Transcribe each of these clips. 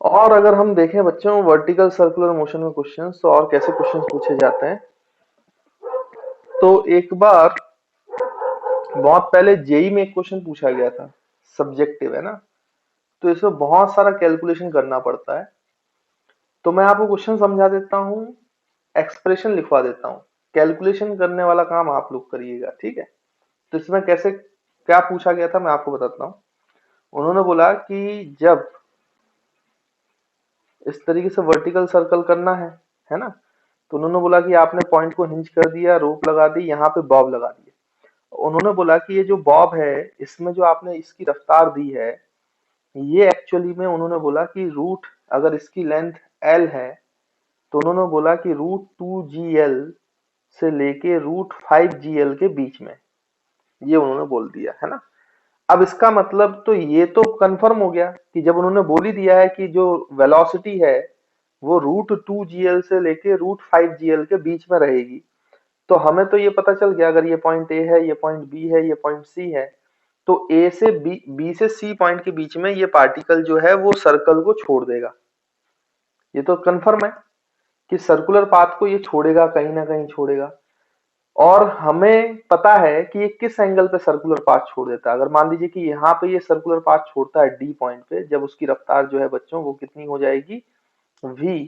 और अगर हम देखें बच्चों वर्टिकल सर्कुलर मोशन में क्वेश्चंस, तो और कैसे क्वेश्चंस पूछे जाते हैं। तो एक बार बहुत पहले जेई में एक क्वेश्चन पूछा गया था, सब्जेक्टिव है ना, तो इसमें बहुत सारा कैलकुलेशन करना पड़ता है। तो मैं आपको क्वेश्चन समझा देता हूँ, एक्सप्रेशन लिखवा देता हूँ, कैलकुलेशन करने वाला काम आप लोग करिएगा, ठीक है। तो इसमें कैसे क्या पूछा गया था मैं आपको बताता हूँ। उन्होंने बोला कि जब इस तरीके से वर्टिकल सर्कल करना है ना, तो उन्होंने बोला कि आपने पॉइंट को हिंज कर दिया, रोप लगा दी, यहाँ पे बॉब लगा दिए। उन्होंने बोला कि ये जो बॉब है, इसमें जो आपने इसकी रफ्तार दी है, ये एक्चुअली में उन्होंने बोला कि रूट, अगर इसकी लेंथ एल है, तो उन्होंने बोला कि √2GL से लेके √5GL के बीच में, ये उन्होंने बोल दिया है ना। अब इसका मतलब तो ये तो कंफर्म हो गया कि जब उन्होंने बोल ही दिया है कि जो वेलोसिटी है वो √2GL से लेके √5GL के बीच में रहेगी, तो हमें तो ये पता चल गया, अगर ये पॉइंट ए है, ये पॉइंट बी है, ये पॉइंट सी है, तो ए से बी, बी से सी पॉइंट के बीच में ये पार्टिकल जो है वो सर्कल को छोड़ देगा। ये तो कंफर्म है कि सर्कुलर पाथ को ये छोड़ेगा, कहीं ना कहीं छोड़ेगा। और हमें पता है कि ये किस एंगल पे सर्कुलर पाथ छोड़ देता है। अगर मान लीजिए कि यहाँ पे ये सर्कुलर पाथ छोड़ता है डी पॉइंट पे, जब उसकी रफ्तार जो है बच्चों वो कितनी हो जाएगी, v,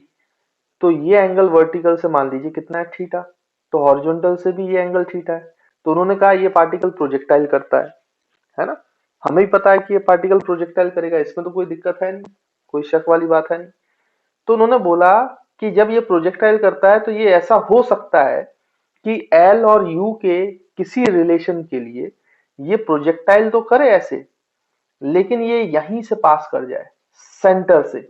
तो ये एंगल वर्टिकल से मान लीजिए कितना है, थीटा। तो हॉरिजॉन्टल से भी ये एंगल थीटा है। तो उन्होंने कहा ये पार्टिकल प्रोजेक्टाइल करता है ना। हमें भी पता है कि ये पार्टिकल प्रोजेक्टाइल करेगा, इसमें तो कोई दिक्कत है नहीं, कोई शक वाली बात है नहीं। तो उन्होंने बोला कि जब ये प्रोजेक्टाइल करता है तो ये ऐसा हो सकता है कि एल और यू के किसी रिलेशन के लिए ये प्रोजेक्टाइल तो करे ऐसे, लेकिन ये यहीं से पास कर जाए, सेंटर से।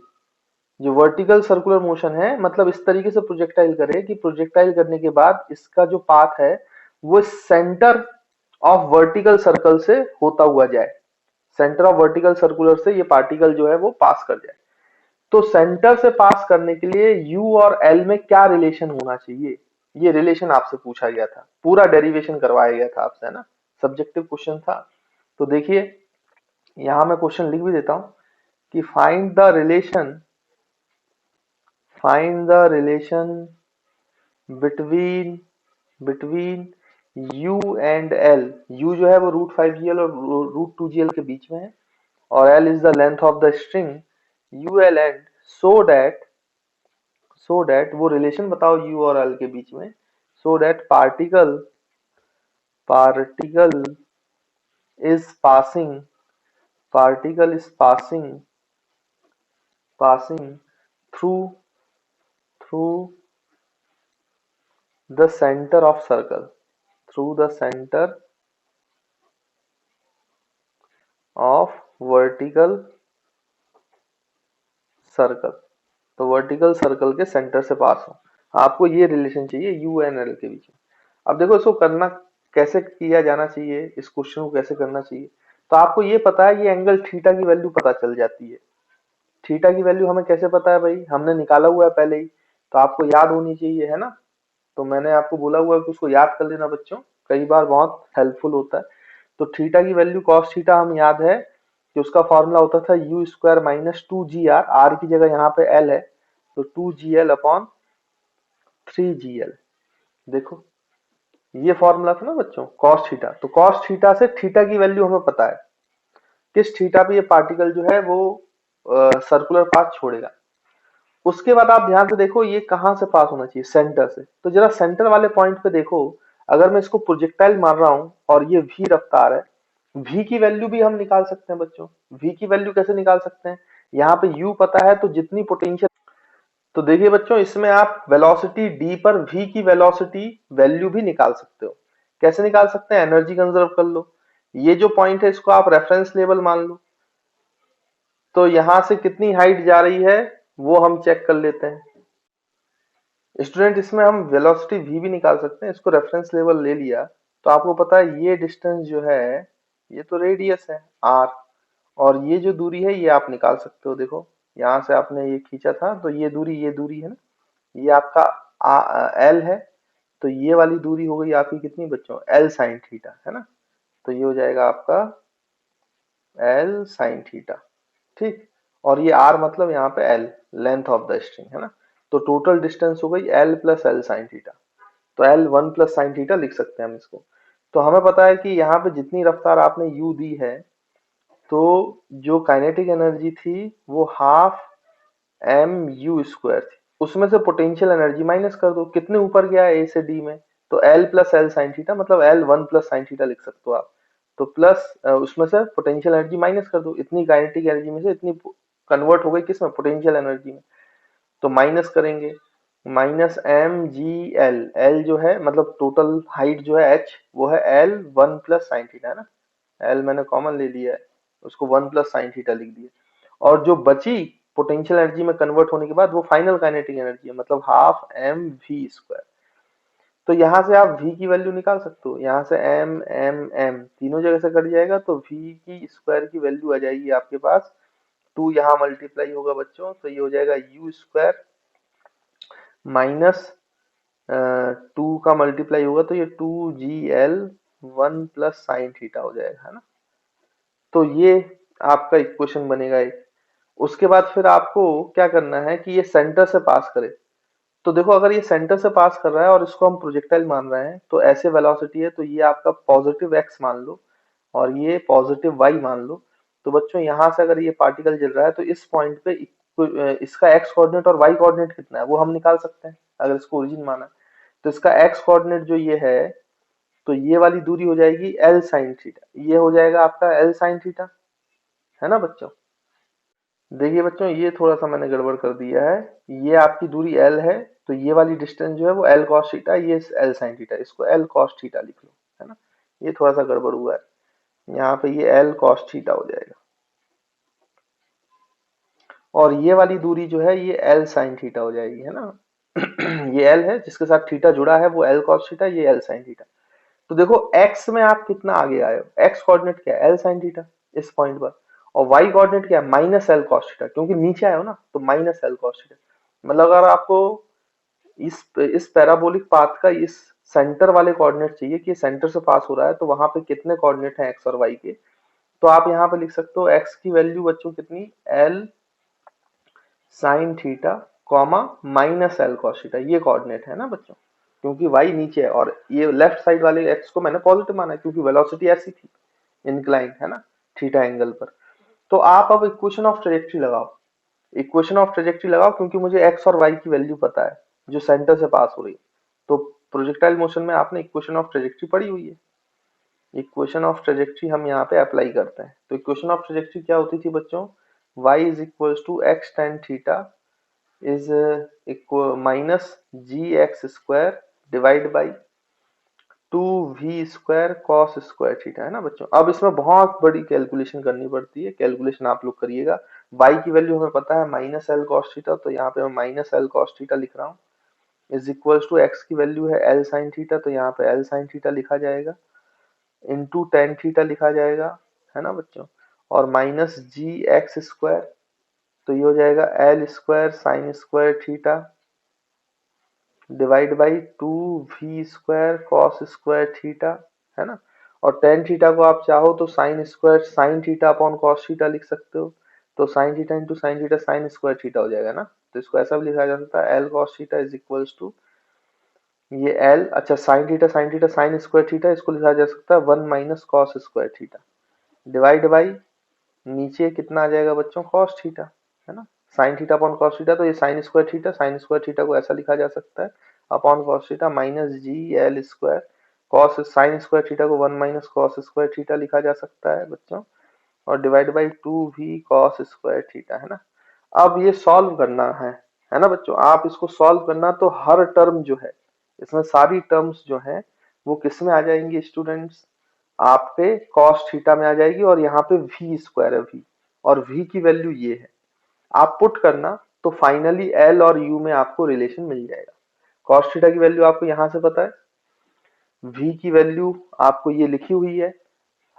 जो वर्टिकल सर्कुलर मोशन है, मतलब इस तरीके से प्रोजेक्टाइल करे कि प्रोजेक्टाइल करने के बाद इसका जो पाथ है वो सेंटर ऑफ वर्टिकल सर्कल से होता हुआ जाए, सेंटर ऑफ वर्टिकल सर्कुलर से ये पार्टिकल जो है वो पास कर जाए। तो सेंटर से पास करने के लिए यू और एल में क्या रिलेशन होना चाहिए, ये रिलेशन आपसे पूछा गया था, पूरा डेरिवेशन करवाया गया था आपसे, है ना, सब्जेक्टिव क्वेश्चन था। तो देखिए यहां मैं क्वेश्चन लिख भी देता हूं कि find the relation between between you and L. You जो है वो √5GL और √2GL के बीच में है, और L is the length of the string U L and, so that वो रिलेशन बताओ यू और एल के बीच में, so that particle is passing particle is passing through through the centre of circle, through the centre of vertical circle. तो vertical circle के centre से पास हो, आपको ये रिलेशन चाहिए यू एंड एल के बीच में। अब देखो इसको करना कैसे किया जाना चाहिए, इस क्वेश्चन को कैसे करना चाहिए। तो आपको ये पता है, ये एंगल थीटा की वैल्यू पता चल जाती है। थीटा की वैल्यू हमें कैसे पता है भाई, हमने निकाला हुआ है पहले ही, तो आपको याद होनी चाहिए, है ना। तो मैंने आपको बोला हुआ है कि उसको याद कर लेना बच्चों, कई बार बहुत हेल्पफुल होता है। तो थीटा की वैल्यू कॉस थीटा हम याद है कि उसका फॉर्मूला होता था u² - 2gr, r की जगह यहाँ पे l है, तो 2gl/3gl। देखो ये फॉर्मूला था ना बच्चों, कॉस थीटा। तो कॉस थीटा से थीटा की वैल्यू हमें पता है, किस थीटा पे ये पार्टिकल जो है वो सर्कुलर पाथ छोड़ेगा। उसके बाद आप ध्यान से देखो ये कहां से पास होना चाहिए, सेंटर से। तो जरा सेंटर वाले पॉइंट पे देखो, अगर मैं इसको प्रोजेक्टाइल मार रहा हूं और ये v रफ्तार है, v की वैल्यू भी हम निकाल सकते हैं बच्चों। v की वैल्यू कैसे निकाल सकते हैं, यहाँ पे u पता है तो जितनी पोटेंशियल, तो देखिए बच्चों इसमें आप वेलोसिटी d पर v की वेलोसिटी वैल्यू भी निकाल सकते हो। कैसे निकाल सकते हैं, एनर्जी कंजर्व कर लो, ये जो पॉइंट है इसको आप रेफरेंस लेवल मान लो। तो यहां से कितनी हाइट जा रही है वो हम चेक कर लेते हैं। स्टूडेंट इसमें हम वेलोसिटी v भी निकाल सकते हैं, इसको रेफरेंस लेवल ले लिया, तो आपको पता है ये डिस्टेंस जो है ये तो रेडियस है r, और ये जो दूरी है ये आप निकाल सकते हो। देखो यहाँ से आपने ये खींचा था, तो ये दूरी है ना, ये आपका l है, तो ये वाली दूरी हो गई आपकी कितनी बच्चों, l sin थीटा, है ना। तो ये हो जाएगा आपका l sin थीटा, ठीक। और ये r मतलब यहाँ पे l, length of the string, है ना। तो टोटल डिस्टेंस हो गई l plus L sine theta. तो l 1 प्लस साइन थीटा लिख सकते हैं हम इसको। तो हमें पता है कि यहाँ पे जितनी रफ्तार आपने u दी है, तो जो काइनेटिक एनर्जी थी वो हाफ एम यू स्क्वायर थी। उसमें से पोटेंशियल एनर्जी माइनस कर दो, कितने ऊपर गया है ए से डी में, तो L plus L sine theta, मतलब एल 1 प्लस साइन थीटा लिख सकते हो आप। तो प्लस उसमें से पोटेंशियल एनर्जी माइनस कर दो, इतनी काइनेटिक एनर्जी में से इतनी कन्वर्ट हो गई किस में, पोटेंशियल एनर्जी में। तो माइनस करेंगे, minus M G L, L जो है मतलब टोटल हाइट जो है एच, वो है एल 1 प्लस साइन थीटा, है ना। एल मैंने कॉमन ले लिया है, उसको 1 प्लस साइन थीटा लिख दिया। और जो बची पोटेंशियल एनर्जी में कन्वर्ट होने के बाद, वो फाइनल काइनेटिक एनर्जी है, मतलब हाफ एम वी स्क्वायर। तो यहाँ से आप v की वैल्यू निकाल सकते हो, यहाँ से m m m तीनों जगह से कट जाएगा, तो v की स्क्वायर की वैल्यू आ जाएगी आपके पास 2, यहाँ मल्टीप्लाई होगा बच्चों, तो ये हो जाएगा u स्क्वायर माइनस 2 का मल्टीप्लाई होगा तो ये 2gl 1 प्लस साइन थीटा हो जाएगा, है ना। तो ये आपका इक्वेशन बनेगा एक। उसके बाद फिर आपको क्या करना है कि ये सेंटर से पास करे। तो देखो, अगर ये सेंटर से पास कर रहा है और इसको हम प्रोजेक्टाइल मान रहे हैं, तो ऐसे वेलोसिटी है, तो ये आपका पॉजिटिव x मान लो और ये पॉजिटिव y मान लो। तो बच्चों यहाँ से अगर ये पार्टिकल चल रहा है, तो इस पॉइंट पे इसका x कोऑर्डिनेट और y कोऑर्डिनेट कितना है वो हम निकाल सकते हैं, अगर इसको ओरिजिन माना। तो इसका x कोऑर्डिनेट जो ये है, तो ये वाली दूरी हो जाएगी l साइन थीटा, ये हो जाएगा आपका l साइन थीटा, है ना बच्चों। देखिए बच्चों, ये थोड़ा सा मैंने गड़बड़ कर दिया है। ये आपकी दूरी l है, तो ये वाली डिस्टेंस जो है वो l cos थीटा, ये l sin थीटा, इसको l cos थीटा लिख लो, है ना। ये थोड़ा सा गड़बड़ हुआ है, यहाँ पे ये l cos थीटा हो जाएगा। और ये वाली दूरी जो है ये l sin थीटा हो जाएगी, है ना। ये l है जिसके साथ थीटा जुड़ा है, वो l cos थीटा, ये l sin थीटा। तो देखो x में आप कितना आगे आए हो, x कोऑर्डिनेट क्या है, l sin थीटा इस पॉइंट पर, और y कोऑर्डिनेट क्या है, माइनस l cos थीटा, क्योंकि नीचे आए हो ना, तो माइनस l cos थीटा। मतलब अगर आपको इस पैराबोलिक पाथ का इस सेंटर वाले कोऑर्डिनेट चाहिए कि सेंटर से पास हो रहा है, तो वहां पे कितने कोऑर्डिनेट हैं x और y के, तो आप यहाँ पे लिख सकते हो x की वैल्यू बच्चों कितनी, l sin theta comma minus l cos theta, ये कोऑर्डिनेट है ना बच्चों, क्योंकि y नीचे है और ये लेफ्ट साइड वाले x को मैंने पॉजिटिव माना है, क्योंकि वेलोसिटी ऐसी थी, इंक्लाइन, है ना, थीटा एंगल पर। तो आप अब इक्वेशन ऑफ ट्रेजेक्टरी लगाओ, इक्वेशन ऑफ ट्रेजेक्टरी लगाओ, क्योंकि मुझे x और y की वैल्यू पता है जो सेंटर से पास हो रही है। तो प्रोजेक्टाइल मोशन में आपने इक्वेशन ऑफ ट्रेजेक्टरी पढ़ी हुई है, इक्वेशन ऑफ ट्रेजेक्टरी हम यहाँ पे अप्लाई करते हैं। तो इक्वेशन ऑफ ट्रेजेक्टरी क्या होती थी बच्चों, y is equals to x tan theta is equal minus g x square divide by 2v square cos square theta, है ना बच्चों। अब इसमें बहुत बड़ी कैलकुलेशन करनी पड़ती है, कैलकुलेशन आप लोग करिएगा। y की वैल्यू हमें पता है माइनस एल कॉस थीटा, तो यहाँ पे मैं माइनस एल कॉस थीटा लिख रहा हूँ, इज इक्वल्स टू एक्स की वैल्यू है एल साइन थीटा, तो यहाँ पे एल साइन थीटा लिखा जाएगा, इंटू टेन थीटा लिखा जाएगा, है ना बच्चों, और माइनस जी एक्स स्क्वायर, तो ये हो जाएगा L square sine square theta divide by 2v square cos square theta, है ना। और टेन थीटा को आप चाहो तो sine square sine theta upon cos theta लिख सकते हो, तो sine theta into sine theta sine square theta हो जाएगा ना। तो इसको ऐसा भी लिखा जा सकता है L cos theta is equals to ये एल, अच्छा sine theta sine square theta, इसको लिखा जा सकता है 1 minus cos square theta divide by नीचे कितना आ जाएगा बच्चों, कॉस थीटा, है ना। Sine theta upon cos theta, तो ये साइन स्क्वायर थीटा को ऐसा लिखा जा सकता है upon cos theta minus G L square, cos sine square theta को 1 माइनस कॉस स्क्वायर थीटा लिखा जा सकता है बच्चों, और divide by 2v cos square theta, है ना। अब ये सॉल्व करना है ना बच्चों। आप इसको सॉल्व करना, तो हर टर्म जो है इसमें सारी टर्म्स जो है वो किस में आ जाएंगी स्टूडेंट्स, आपके कॉस थीटा में आ जाएगी, और यहाँ पे v स्क्वायर है v, और v की वैल्यू ये है, आप पुट करना, तो फाइनली l और u में आपको रिलेशन मिल जाएगा। कॉस थीटा की वैल्यू आपको यहाँ से पता है, v की वैल्यू आपको ये लिखी हुई है,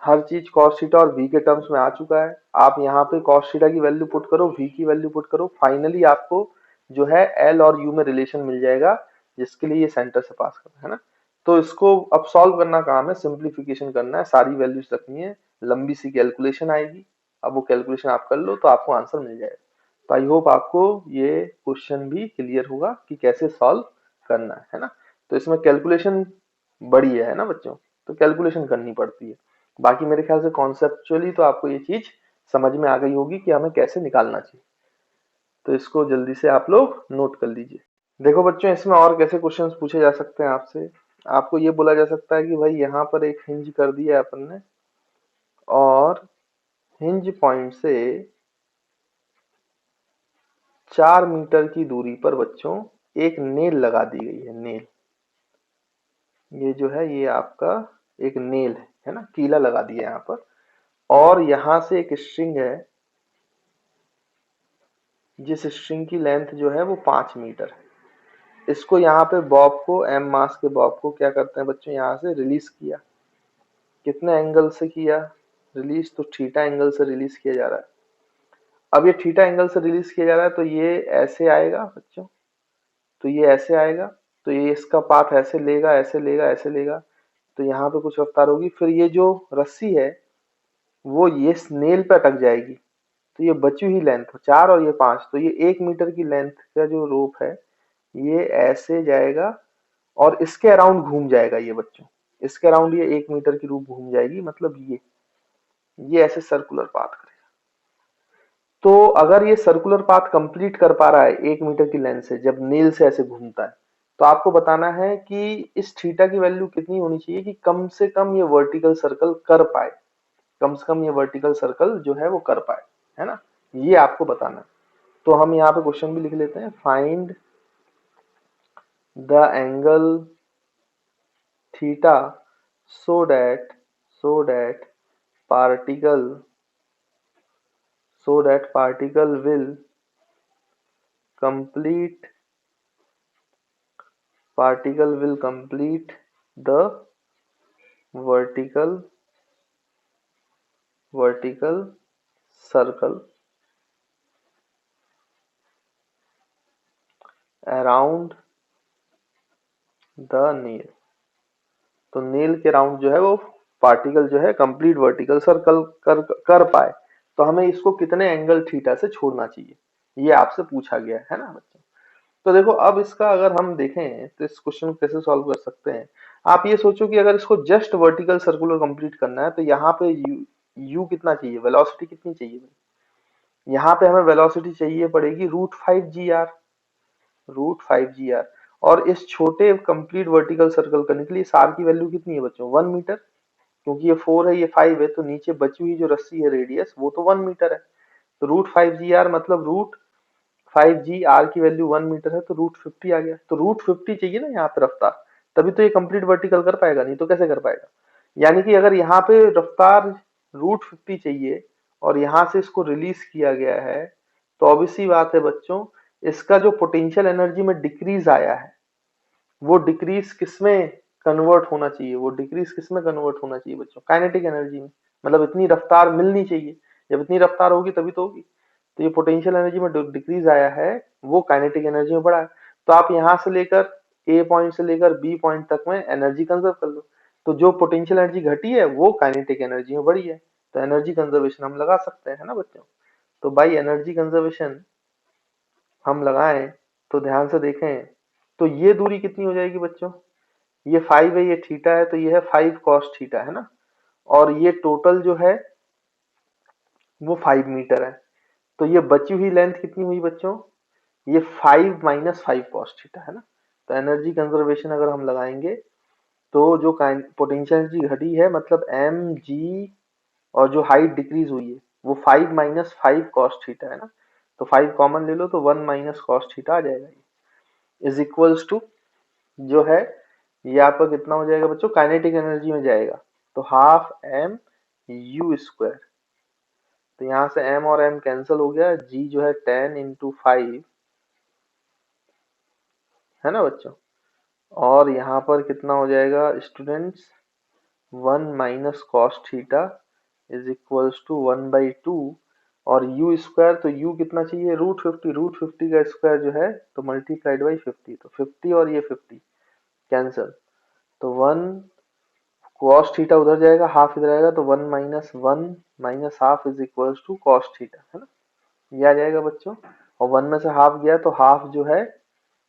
हर चीज cos थीटा और v के टर्म्स में आ चुका है। आप यहाँ पे cos थीटा की वैल्यू पुट करो, v की वैल्यू पुट करो, फाइनली आपको जो है l और u में रिलेशन मिल जाएगा, जिसके लिए ये सेंटर से पास कर रहा है ना। तो इसको अब सॉल्व करना काम है, सिंप्लीफिकेशन करना है, सारी वैल्यूज रखनी है, लंबी सी कैलकुलेशन आएगी, अब वो कैलकुलेशन आप कर लो तो आपको आंसर मिल जाएगा। तो आई होप आपको ये क्वेश्चन भी क्लियर होगा कि कैसे सॉल्व करना है ना। तो इसमें कैलकुलेशन बड़ी है ना बच्चों, तो कैलकुलेशन करनी पड़ती है। बाकी मेरे ख्याल से कॉन्सेप्चुअली तो आपको ये चीज समझ में आ गई होगी कि हमें कैसे निकालना चाहिए। तो इसको जल्दी से आप लोग नोट कर लीजिए। देखो बच्चों, इसमें और कैसे क्वेश्चंस पूछे जा सकते हैं आपसे। आपको ये बोला जा सकता है कि भाई यहाँ पर एक हिंज कर दिया है अपन ने, और हिंज पॉइंट से 4 मीटर की दूरी पर बच्चों एक नेल लगा दी गई है। नेल, ये जो है ये आपका एक नेल है ना, कीला लगा दिया है यहाँ पर। और यहाँ से एक स्ट्रिंग है, जिस स्ट्रिंग की लेंथ जो है वो 5 मीटर है। इसको यहाँ पे बॉब को, एम मास के बॉब को क्या करते हैं बच्चों, यहाँ से रिलीज किया। कितने एंगल से किया रिलीज, तो थीटा एंगल से रिलीज किया जा रहा है। अब ये थीटा एंगल से रिलीज किया जा रहा है, तो ये ऐसे आएगा बच्चों, तो ये ऐसे आएगा, तो ये इसका पाथ ऐसे लेगा, ऐसे लेगा, ऐसे लेगा, तो यहाँ पे कुछ रफ्तार होगी। फिर ये जो रस्सी है वो ये नेल पे अटक जाएगी, तो ये बची हुई लेंथ 4 और ये 5, तो ये 1 मीटर की लेंथ का जो रोप है ये ऐसे जाएगा और इसके अराउंड घूम जाएगा ये बच्चों। इसके अराउंड ये 1 मीटर की रूप घूम जाएगी, मतलब ये ऐसे सर्कुलर पाथ करेगा। तो अगर ये सर्कुलर पाथ कंप्लीट कर पा रहा है 1 मीटर की लेंथ से, जब नील से ऐसे घूमता है, तो आपको बताना है कि इस थीटा की वैल्यू कितनी होनी चाहिए कि कम से कम ये वर्टिकल सर्कल कर पाए। कम से कम ये वर्टिकल सर्कल जो है वो कर पाए, है ना, ये आपको बताना है। तो हम यहाँ पे क्वेश्चन भी लिख लेते हैं, find the angle theta so that particle particle will complete the vertical circle around the nail। तो नेल के राउंड जो है वो पार्टिकल जो है कंप्लीट वर्टिकल सर्कल कर पाए, तो हमें इसको कितने एंगल थीटा से छोड़ना चाहिए, ये आपसे पूछा गया है ना बच्चों। तो देखो, अब इसका अगर हम देखें तो इस क्वेश्चन को कैसे सॉल्व कर सकते हैं। आप ये सोचो कि अगर इसको जस्ट वर्टिकल सर्कुलर कंप्लीट करना है, तो यहाँ पे यू कितना चाहिए, वेलोसिटी कितनी चाहिए भाई। यहाँ पे हमें वेलोसिटी चाहिए पड़ेगी √5 g r। और इस छोटे कंप्लीट वर्टिकल सर्कल करने के लिए इस आर की वैल्यू कितनी है बच्चों, 1 मीटर। क्योंकि ये 4 है, ये 5 है, तो नीचे बची हुई जो रस्सी है रेडियस वो तो 1 मीटर है। तो √5 g r मतलब √5 g r की वैल्यू 1 मीटर है, तो √50 आ गया। तो √50 चाहिए ना यहाँ पे रफ्तार, तभी तो ये कंप्लीट वर्टिकल कर पाएगा, नहीं तो कैसे कर पाएगा। यानी कि अगर यहाँ पे रफ्तार √50 चाहिए और यहाँ से इसको रिलीज किया गया है, तो ऑब्वियस सी बात है बच्चों, इसका जो पोटेंशियल एनर्जी में डिक्रीज आया है वो डिक्रीज किसमें कन्वर्ट होना चाहिए, वो डिक्रीज किसमें कन्वर्ट होना चाहिए बच्चों, काइनेटिक एनर्जी में। मतलब इतनी रफ्तार मिलनी चाहिए, जब इतनी रफ्तार होगी तभी तो होगी। तो ये पोटेंशियल एनर्जी में डिक्रीज आया है, वो काइनेटिक एनर्जी में बढ़ा है। तो आप यहाँ से लेकर ए पॉइंट से लेकर बी पॉइंट तक में एनर्जी कंजर्व कर लो, तो जो पोटेंशियल एनर्जी घटी है वो काइनेटिक एनर्जी में बढ़ी है, तो एनर्जी कंजर्वेशन हम लगा सकते हैं, है ना बच्चों। तो बाई एनर्जी कंजर्वेशन हम लगाएं, तो ध्यान से देखें, तो ये दूरी कितनी हो जाएगी बच्चों, ये 5 है, ये थीटा है, तो ये है 5 cos थीटा, है ना। और ये टोटल जो है वो 5 मीटर है, तो ये बची हुई लेंथ कितनी हुई बच्चों, ये 5 माइनस 5 cos थीटा, है ना। तो एनर्जी कंजर्वेशन अगर हम लगाएंगे, तो जो पोटेंशियल एनर्जी घटी है मतलब एम जी, और जो हाइट डिक्रीज हुई है वो 5 माइनस 5 cos थीटा, है ना। तो 5 कॉमन ले लो, तो 1 माइनस cos थीटा आ जाएगा, इज इक्वल्स टू जो है ये आपका कितना हो जाएगा बच्चों, काइनेटिक एनर्जी में जाएगा, तो हाफ एम यू स्क्वायर। तो यहाँ से m और m कैंसिल हो गया, g जो है 10 × 5, है ना बच्चों। और यहाँ पर कितना हो जाएगा students, 1 minus cos theta is equals to 1/2, और u स्क्वायर, तो u कितना चाहिए, √50 का स्क्वायर जो है तो मल्टीप्लाइड बाई 50, तो 50 और ये 50 कैंसिल, तो 1 cos थीटा उधर जाएगा, हाफ इधर आएगा, तो 1 minus 1 minus half is equals to cos theta, है ना, ये आ जाएगा बच्चों। और 1 में से हाफ गया तो हाफ जो है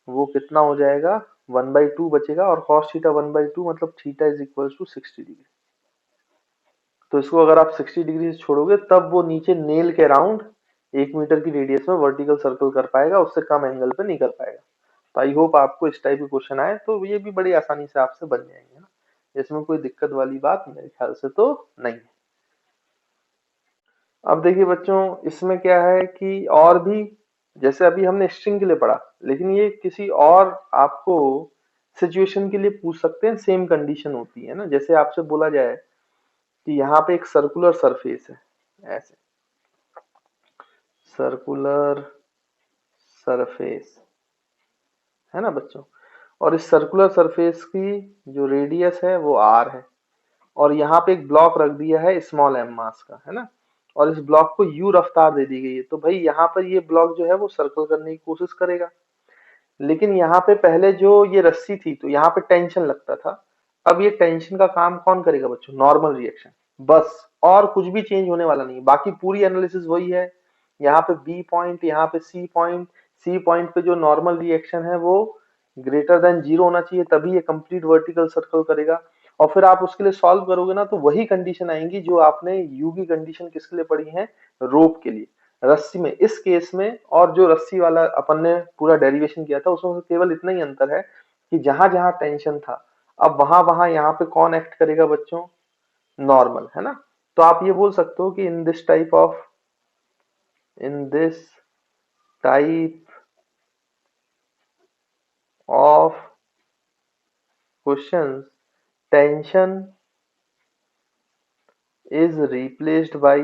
वो कितना हो जाएगा, 1/2 बचेगा, और कॉस थीटा 1/2 मतलब theta is equals to 60 degree. तो इसको अगर आप 60 डिग्री से छोड़ोगे तब वो नीचे नेल के अराउंड 1 मीटर की रेडियस में वर्टिकल सर्कल कर पाएगा, उससे कम एंगल पे नहीं कर पाएगा। तो आई होप आपको इस टाइप के क्वेश्चन आए तो ये भी बड़ी आसानी से आपसे बन जाएंगे ना, इसमें कोई दिक्कत वाली बात मेरे ख्याल से तो नहीं है। अब देखिए बच्चों, इसमें क्या है कि और भी, जैसे अभी हमने स्ट्रिंग के लिए पढ़ा, लेकिन ये किसी और आपको सिचुएशन के लिए पूछ सकते हैं, सेम कंडीशन होती है ना। जैसे आपसे बोला जाए कि यहाँ पे एक सर्कुलर सरफेस है, ऐसे सर्कुलर सरफेस है ना बच्चों, और इस सर्कुलर सरफेस की जो रेडियस है वो r है, और यहाँ पे एक ब्लॉक रख दिया है स्मॉल m मास का, है ना, और इस ब्लॉक को u रफ्तार दे दी गई है। तो भाई यहाँ पर ये ब्लॉक जो है वो सर्कल करने की कोशिश करेगा, लेकिन यहाँ पे पहले जो ये रस्सी थी तो यहाँ पे टेंशन लगता था। अब ये टेंशन का काम कौन करेगा बच्चों, नॉर्मल रिएक्शन, बस, और कुछ भी चेंज होने वाला नहीं, बाकी पूरी एनालिसिस वही है। यहाँ पे बी पॉइंट, यहाँ पे सी पॉइंट, सी पॉइंट पे जो नॉर्मल रिएक्शन है वो ग्रेटर देन 0 होना चाहिए, तभी ये कंप्लीट वर्टिकल सर्कल करेगा। और फिर आप उसके लिए सॉल्व करोगे ना तो वही कंडीशन आएंगी जो आपने यू की कंडीशन किसके लिए पढ़ी है, रोप के लिए, रस्सी में इस केस में। और जो रस्सी वाला अपन ने पूरा डेरिवेशन किया था उसमें केवल इतना ही अंतर है कि जहां जहां टेंशन था अब वहां वहां यहाँ पे कौन एक्ट करेगा बच्चों, नॉर्मल, है ना। तो आप ये बोल सकते हो कि in this type of questions tension is replaced by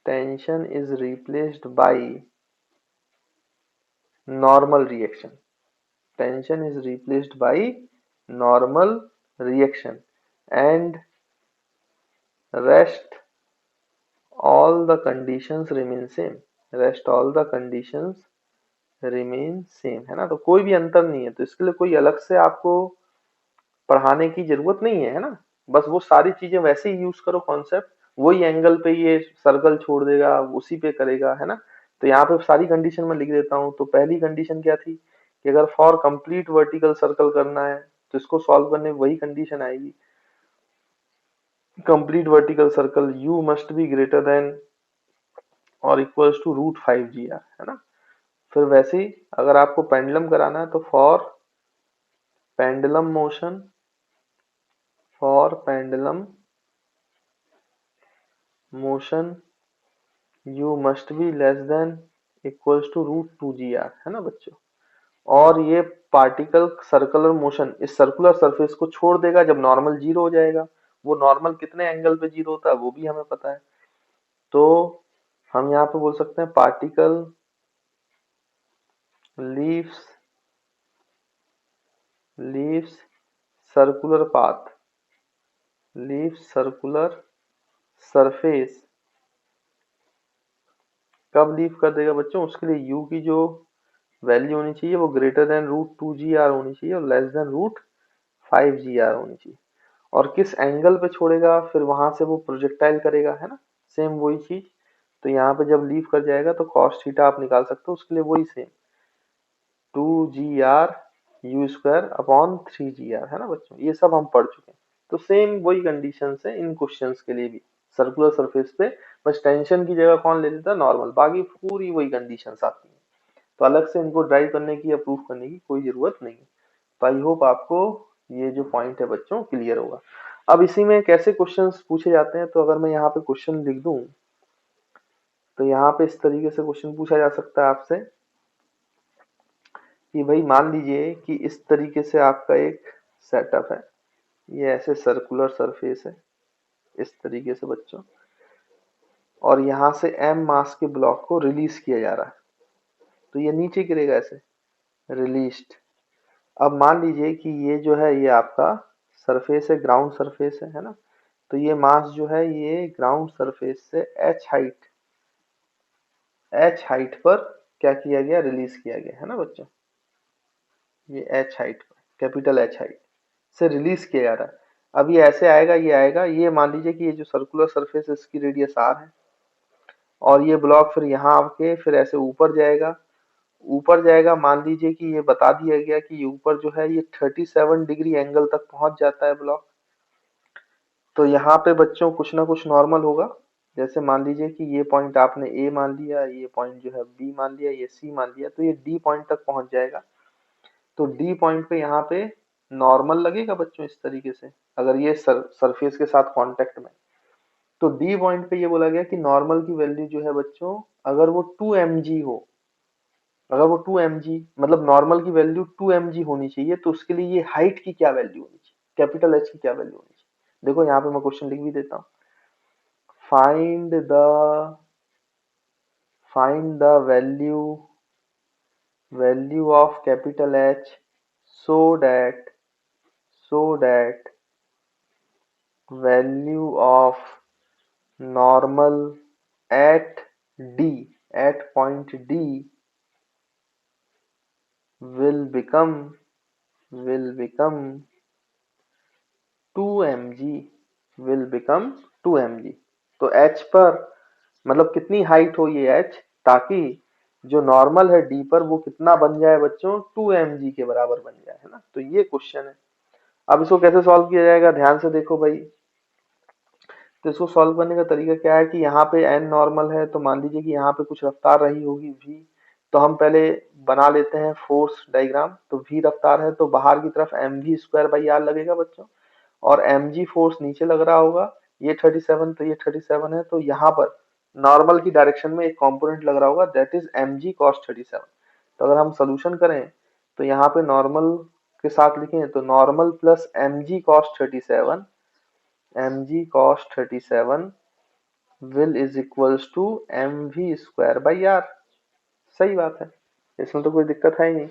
tension is replaced by normal reaction, tension is replaced by normal reaction, and rest all the conditions remain same, rest all the conditions remain same, है ना। तो कोई भी अंतर नहीं है, तो इसके लिए कोई अलग से आपको पढ़ाने की जरूरत नहीं है, है ना। बस वो सारी चीजें वैसे ही यूज करो, कॉन्सेप्ट वही एंगल पे ये सर्कल छोड़ देगा, उसी पे करेगा, है ना। तो यहाँ पे सारी कंडीशन में लिख देता हूँ। तो पहली कंडीशन क्या थी कि अगर फॉर कंप्लीट वर्टिकल सर्कल करना है तो इसको सॉल्व करने में वही कंडीशन आएगी, complete vertical circle u must be greater than और इक्वल्स टू √5 GR, है ना। फिर वैसे ही अगर आपको पेंडुलम कराना है तो pendulum motion for pendulum motion u must be less than equals to √2 GR, है ना बच्चों। और ये पार्टिकल सर्कुलर मोशन इस सर्कुलर सरफेस को छोड़ देगा जब नॉर्मल 0 हो जाएगा। वो नॉर्मल कितने एंगल पे 0 होता है वो भी हमें पता है। तो हम यहाँ पे बोल सकते हैं particle leaves leaves circular path, leaves circular surface. कब लीव कर देगा बच्चों, उसके लिए u की जो वैल्यू होनी चाहिए वो ग्रेटर देन √2 GR होनी चाहिए और लेस देन √5 GR होनी चाहिए। और किस एंगल पे छोड़ेगा फिर वहां से वो प्रोजेक्टाइल करेगा, है ना, सेम वही चीज। तो यहाँ पे जब लीव कर जाएगा तो कॉस थीटा आप निकाल सकते हो, उसके लिए वही same 2GR u² upon 3 GR, है ना बच्चों। ये सब हम पढ़ चुके हैं। तो सेम वही कंडीशन है इन क्वेश्चंस के लिए भी, सर्कुलर सरफेस पे बस टेंशन की जगह कौन ले लेता है, नॉर्मल, बाकी पूरी वही कंडीशंस आती हैं। तो अलग से इनको ड्राइव करने की या प्रूफ करने की कोई जरूरत नहीं है। तो आई होप आपको ये जो पॉइंट है बच्चों क्लियर होगा। अब इसी में कैसे क्वेश्चंस पूछे जाते हैं, तो अगर मैं यहाँ पे क्वेश्चन लिख दूं तो यहाँ पे इस तरीके से क्वेश्चन पूछा जा सकता है आपसे कि भाई मान लीजिए कि इस तरीके से आपका एक सेटअप है, ये ऐसे सर्कुलर सरफेस है इस तरीके से बच्चों, और यहाँ से m मास के ब्लॉक को रिलीज किया जा रहा है, तो ये नीचे गिरेगा ऐसे, रिलीज्ड। अब मान लीजिए कि ये जो है ये आपका सरफेस है, ग्राउंड सरफेस है ना। तो ये मास जो है ये ग्राउंड सरफेस से h हाइट पर क्या किया गया, रिलीज किया गया, है ना बच्चों। ये h हाइट पर, कैपिटल H हाइट से रिलीज किया जा रहा है। अब ये ऐसे आएगा, ये आएगा, ये मान लीजिए कि ये जो सर्कुलर सरफेस है इसकी रेडियस r है, और ये ब्लॉक फिर यहाँ आके फिर ऐसे ऊपर जाएगा, ऊपर जाएगा, मान लीजिए कि ये बता दिया गया कि ये ऊपर जो है ये 37 डिग्री एंगल तक पहुंच जाता है ब्लॉक। तो यहाँ पे बच्चों कुछ ना कुछ नॉर्मल होगा। जैसे मान लीजिए कि ये पॉइंट आपने ए मान लिया, ये पॉइंट जो है बी मान लिया, ये सी मान लिया, तो ये डी पॉइंट तक पहुंच जाएगा। तो डी पॉइंट पे यहाँ पे नॉर्मल लगेगा बच्चों इस तरीके से, अगर ये सरफेस के साथ कांटेक्ट में। तो डी पॉइंट पे ये बोला गया कि नॉर्मल की वैल्यू जो है बच्चों, अगर वो 2 mg हो, अगर वो 2 mg मतलब नॉर्मल की वैल्यू 2 mg होनी चाहिए, तो उसके लिए ये हाइट की क्या वैल्यू होनी चाहिए, कैपिटल एच की क्या वैल्यू होनी चाहिए। देखो यहाँ पे मैं क्वेश्चन लिख भी देता हूँ। Find the find the value of capital H so that so that value of normal at at point D will become 2 mg, will become 2 mg। तो h पर मतलब कितनी हाइट हो ये h, ताकि जो नॉर्मल है d पर वो कितना बन जाए बच्चों, 2 mg के बराबर बन जाए, है ना। तो ये क्वेश्चन है। अब इसको कैसे सॉल्व किया जाएगा, ध्यान से देखो भाई। तो इसको सॉल्व करने का तरीका क्या है कि यहाँ पे n नॉर्मल है, तो मान लीजिए कि यहाँ पे कुछ रफ्तार रही होगी v। तो हम पहले बना लेते हैं फोर्स डायग्राम। तो v रफ्तार है, तो बाहर की तरफ mv² r लगेगा बच्चों, और mg फोर्स नीचे लग रहा होगा। ये 37, तो ये 37 है, तो यहाँ पर नॉर्मल की डायरेक्शन में एक कंपोनेंट लग रहा होगा, दैट इज mg cos 37। तो अगर हम सोल्यूशन करें तो यहाँ पे नॉर्मल के साथ लिखें तो normal plus mg cos 37, mg cos 37 will is equals to mv²r। सही बात है, इसमें तो कोई दिक्कत है ही नहीं।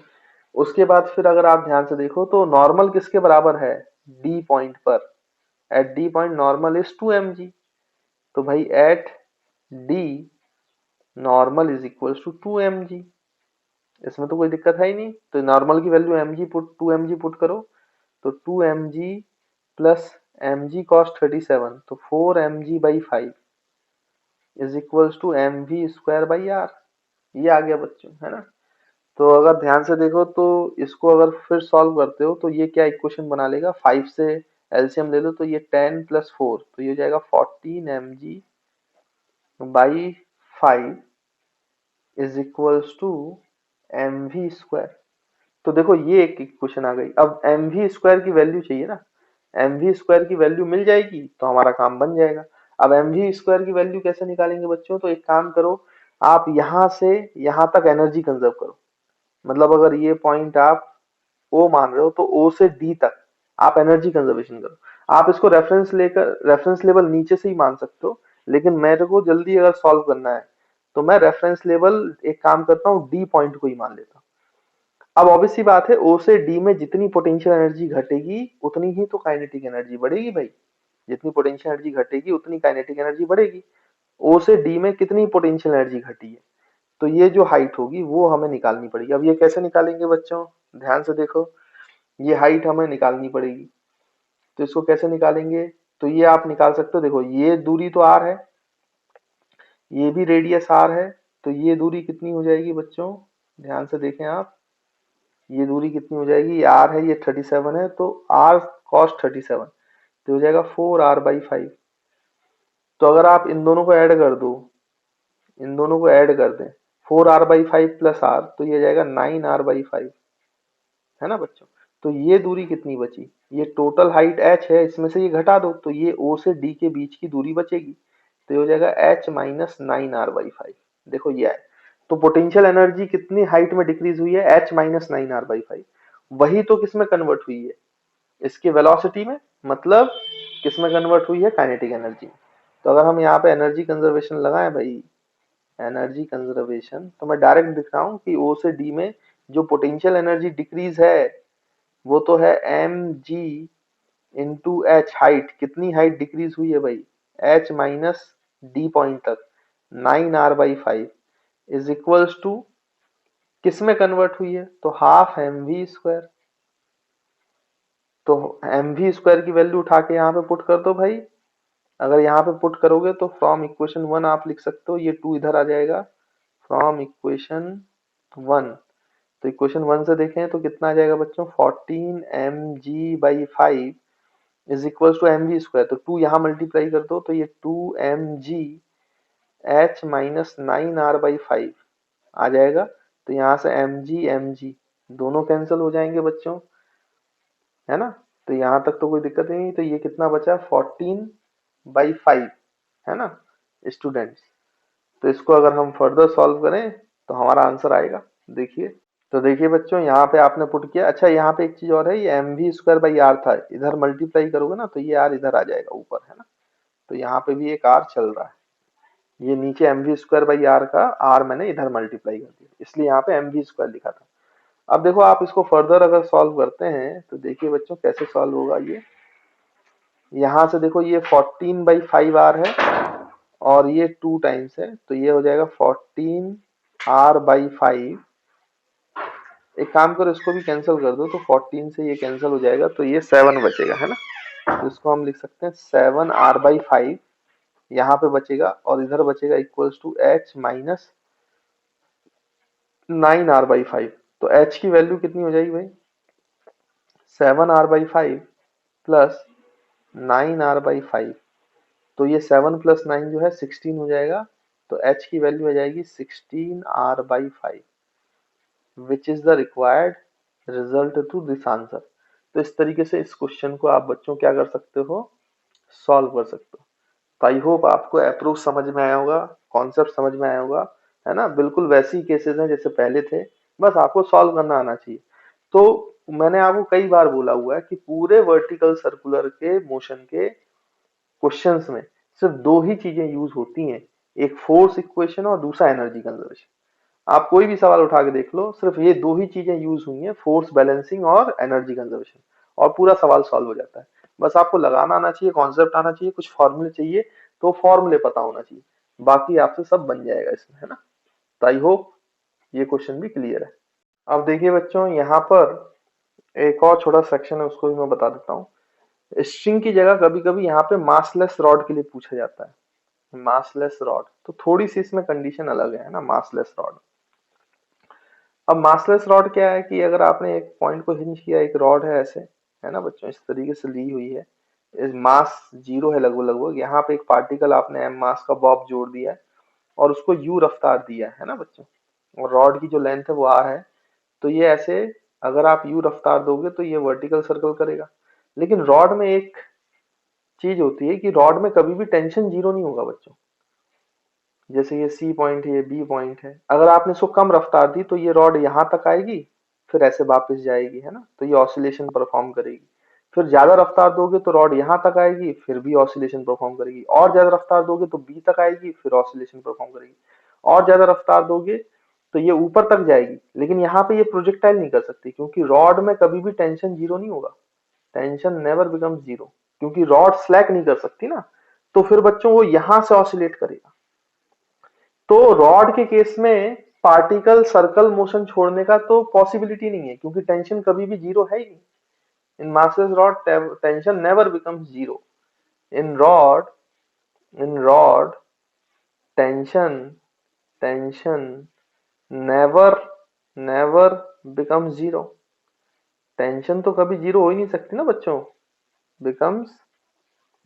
उसके बाद फिर अगर आप ध्यान से देखो तो नॉर्मल किसके बराबर है, डी पॉइंट पर। At D point normal is 2 mg। तो भाई at D normal is equals to 2 mg। इसमें तो कोई दिक्कत है ही नहीं। तो नॉर्मल की value mg put 2 mg put करो, तो 2 mg प्लस mg cos 37, तो 4 mg/5 is equals to mv²r। ये आ गया बच्चों, है ना। तो अगर ध्यान से देखो तो इसको अगर फिर सॉल्व करते हो तो ये क्या इक्वेशन बना लेगा, 5 से एलसीएम ले लो तो ये 10 + 4, तो ये हो जाएगा 14 mg/5 is equals to mv²। तो देखो ये एक इक्वेशन आ गई। अब mv² की वैल्यू चाहिए ना, mv² की वैल्यू मिल जाएगी तो हमारा काम बन जाएगा। अब mv² की वैल्यू कैसे निकालेंगे बच्चों, तो एक काम करो, आप यहां से यहां तक एनर्जी कंजर्व करो। मतलब अगर ये पॉइंट आप ओ मान रहे हो तो ओ से डी तक आप एनर्जी कंजर्वेशन करो। आप इसको रेफरेंस लेवल नीचे से ही मान सकते हो, लेकिन मेरे को जल्दी अगर सॉल्व करना है तो मैं रेफरेंस लेवल एक काम करता हूँ, डी पॉइंट को ही मान लेता हूँ। अब ऑब्वियस सी बात है, ओ से डी में जितनी पोटेंशियल एनर्जी घटेगी उतनी ही तो काइनेटिक एनर्जी बढ़ेगी भाई। जितनी पोटेंशियल एनर्जी घटेगी उतनी काइनेटिक एनर्जी बढ़ेगी। ओ से डी में कितनी पोटेंशियल एनर्जी घटी है, तो ये जो हाइट होगी वो हमें निकालनी पड़ेगी। अब ये कैसे निकालेंगे बच्चों, ध्यान से देखो, ये हाइट हमें निकालनी पड़ेगी। तो इसको कैसे निकालेंगे, तो ये आप निकाल सकते हो। देखो ये दूरी तो r है, ये भी रेडियस r है, तो ये दूरी कितनी हो जाएगी बच्चों, ध्यान से देखें आप, ये दूरी कितनी हो जाएगी, ये r है, ये 37 है, तो r cos 37 तो हो जाएगा 4r/5। तो अगर आप इन दोनों को ऐड कर दो, इन दोनों को ऐड कर दें, 4r/5 प्लस r, तो ये जाएगा 9r/5, है ना बच्चों। तो ये दूरी कितनी बची, ये टोटल हाइट h है, इसमें से ये घटा दो तो ये o से d के बीच की दूरी बचेगी, तो ये हो जाएगा h माइनस 9r/5। देखो ये है। तो पोटेंशियल एनर्जी कितनी हाइट में डिक्रीज हुई है, h माइनस 9r/5। वही तो किसमें कन्वर्ट हुई है, इसके वेलोसिटी में, मतलब किसमें कन्वर्ट हुई है, काइनेटिक एनर्जी। तो अगर हम यहाँ पे एनर्जी कंजर्वेशन लगाएं भाई, एनर्जी कंजर्वेशन, तो मैं डायरेक्ट दिख रहा हूँ कि ओ से डी में जो पोटेंशियल एनर्जी डिक्रीज है वो तो है mg/h। हाइट, कितनी हाइट डिक्रीज हुई है भाई, h माइनस डी पॉइंट तक, 9r/5 इज इक्वल्स टू किस में कन्वर्ट हुई है, तो हाफ mv²। तो mv² की वैल्यू उठा के यहाँ पे पुट कर दो भाई। अगर यहाँ पे पुट करोगे तो फ्रॉम इक्वेशन 1 आप लिख सकते हो, ये 2 इधर आ जाएगा, फ्रॉम इक्वेशन 1। तो इक्वेशन 1 से देखें तो कितना आ जाएगा बच्चों, 14 mg/5 is equal to mv²। तो 2 यहाँ मल्टीप्लाई कर दो तो ये 2 mg h माइनस 9r/5 आ जाएगा। तो यहाँ से mg दोनों कैंसिल हो जाएंगे बच्चों, है ना। तो यहाँ तक तो कोई दिक्कत नहीं। तो ये कितना बचा, 14/5, है ना स्टूडेंट्स। तो इसको अगर हम फर्दर सॉल्व करें तो हमारा आंसर आएगा, देखिए। तो देखिए बच्चों यहाँ पे आपने पुट किया। अच्छा यहाँ पे एक चीज और है, ये mv²/r था, इधर मल्टीप्लाई करोगे ना तो ये r इधर आ जाएगा ऊपर, है ना। तो यहाँ पे भी एक r चल रहा है, ये नीचे mv²/r का r मैंने इधर मल्टीप्लाई कर दिया, इसलिए यहाँ पे mv² लिखा था। अब देखो आप इसको फर्दर अगर सॉल्व करते हैं तो देखिए बच्चों कैसे सॉल्व होगा ये। यहाँ से देखो ये 14/5r है और ये 2 टाइम्स है, तो ये हो जाएगा 14r/5। एक काम करो इसको भी कैंसिल कर दो, तो 14 से ये कैंसिल हो जाएगा, तो ये 7 बचेगा, है ना। तो इसको हम लिख सकते हैं 7r/5 यहाँ पे बचेगा, और इधर बचेगा equals to h minus 9r/5। तो h की वैल्यू कितनी हो जाएगी भाई, 7r/5 प्लस 9r/5। तो ये 7 प्लस 9 जो है 16 हो जाएगा। तो h की वैल्यू आ जाएगी 16r/5 which is the required result to this answer. तो इस तरीके से इस क्वेश्चन को आप बच्चों क्या कर सकते हो, सॉल्व कर सकते हो। तो आई होप आपको अप्रोच समझ में आया होगा, कॉन्सेप्ट समझ में आया होगा, है ना। बिल्कुल वैसे ही केसेस हैं जैसे पहले थे, बस आपको सॉल्व करना आना चाहिए। तो मैंने आपको कई बार बोला हुआ है कि पूरे वर्टिकल सर्कुलर के मोशन के क्वेश्चंस में सिर्फ 2 ही चीजें यूज होती हैं, एक फोर्स इक्वेशन और दूसरा एनर्जी कंजर्वेशन। आप कोई भी सवाल उठा के देख लो, सिर्फ ये 2 ही चीजें यूज हुई हैं, फोर्स बैलेंसिंग और एनर्जी कंजर्वेशन, और पूरा सवाल सॉल्व हो जाता है। बस आपको लगाना आना चाहिए, कॉन्सेप्ट आना चाहिए, कुछ फॉर्मूले चाहिए, तो फॉर्मूले पता होना चाहिए, बाकी आपसे सब बन जाएगा इसमें, है ना। तो आई होप ये क्वेश्चन भी क्लियर है। अब देखिए बच्चों यहाँ पर एक और छोटा सेक्शन है, उसको भी मैं बता देता हूँ। स्ट्रिंग की जगह कभी कभी यहाँ पे मासलेस रॉड के लिए पूछा जाता है, मासलेस रॉड। तो थोड़ी सी इसमें कंडीशन अलग है ना, मासलेस रॉड। अब मासलेस रॉड क्या है कि अगर आपने एक पॉइंट को हिंज किया, एक रॉड है ऐसे, है ना बच्चों, इस तरीके से ली हुई है, इस मास 0 है लगभग लगभग, यहाँ पे एक पार्टिकल आपने m मास का बॉब जोड़ दिया है और उसको u रफ्तार दिया है ना बच्चों, और रॉड की जो लेंथ है वो r है। तो ये ऐसे अगर आप u रफ्तार दोगे तो ये वर्टिकल सर्कल करेगा। लेकिन रॉड में एक चीज होती है कि रॉड में कभी भी टेंशन 0 नहीं होगा बच्चों। जैसे ये C पॉइंट है, ये B पॉइंट है, अगर आपने इसको कम रफ्तार दी तो ये रॉड यहाँ तक आएगी, फिर ऐसे वापस जाएगी, है ना, तो ये ऑसिलेशन परफॉर्म करेगी। फिर ज्यादा रफ्तार दोगे तो रॉड यहाँ तक आएगी, फिर भी ऑसिलेशन परफॉर्म करेगी। और ज्यादा रफ्तार दोगे तो B तक आएगी, फिर ऑसिलेशन परफॉर्म करेगी। और ज्यादा रफ्तार दोगे तो ये ऊपर तक जाएगी, लेकिन यहाँ पे ये प्रोजेक्टाइल नहीं कर सकती, क्योंकि रॉड में कभी भी टेंशन 0 नहीं होगा, टेंशन नेवर बिकम्स 0, क्योंकि रॉड स्लैक नहीं कर सकती ना। तो फिर बच्चों वो यहां से ऑसिलेट करेगा। तो रॉड के केस में पार्टिकल सर्कल मोशन छोड़ने का तो पॉसिबिलिटी नहीं है, क्योंकि टेंशन कभी भी 0 है ही नहीं। इन massless rod tension never becomes 0। in rod in rod tension never never becomes 0। Tension तो कभी 0 हो ही नहीं सकती ना बच्चों, becomes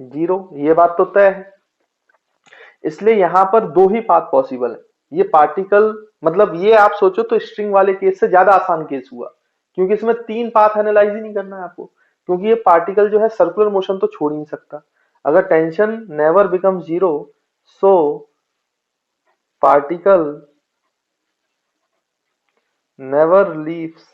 0, ये बात तो तय है। इसलिए यहां पर 2 ही पाथ पॉसिबल है। ये पार्टिकल मतलब ये आप सोचो तो स्ट्रिंग वाले केस से ज्यादा आसान केस हुआ, क्योंकि इसमें 3 पाथ एनालाइज ही नहीं करना है आपको, क्योंकि ये पार्टिकल जो है सर्कुलर मोशन तो छोड़ ही नहीं सकता। अगर tension never become 0, so particle never leaves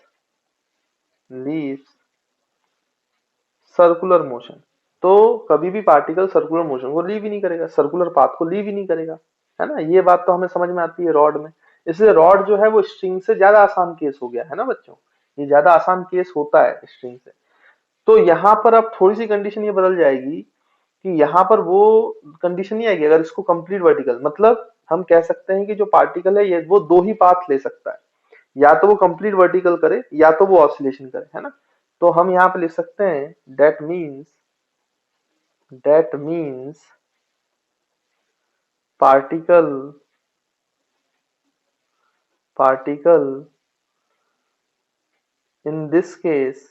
circular motion. तो कभी भी पार्टिकल सर्कुलर मोशन को लीव ही नहीं करेगा, सर्कुलर पाथ को लीव ही नहीं करेगा, है ना। ये बात तो हमें समझ में आती है रॉड में। इसलिए रॉड जो है वो स्ट्रिंग से ज्यादा आसान केस हो गया, है ना बच्चों, ये ज्यादा आसान केस होता है स्ट्रिंग से। तो यहाँ पर अब थोड़ी सी कंडीशन ये बदल जाएगी कि यहाँ पर वो कंडीशन नहीं आएगी अगर इसको कंप्लीट वर्टिकल, मतलब हम कह सकते हैं कि जो पार्टिकल है ये वो 2 ही पाथ ले सकता है, या तो वो कंप्लीट वर्टिकल करे या तो वो ऑसिलेशन करे, है ना। तो हम यहाँ पे लिख सकते हैं that means particle in this case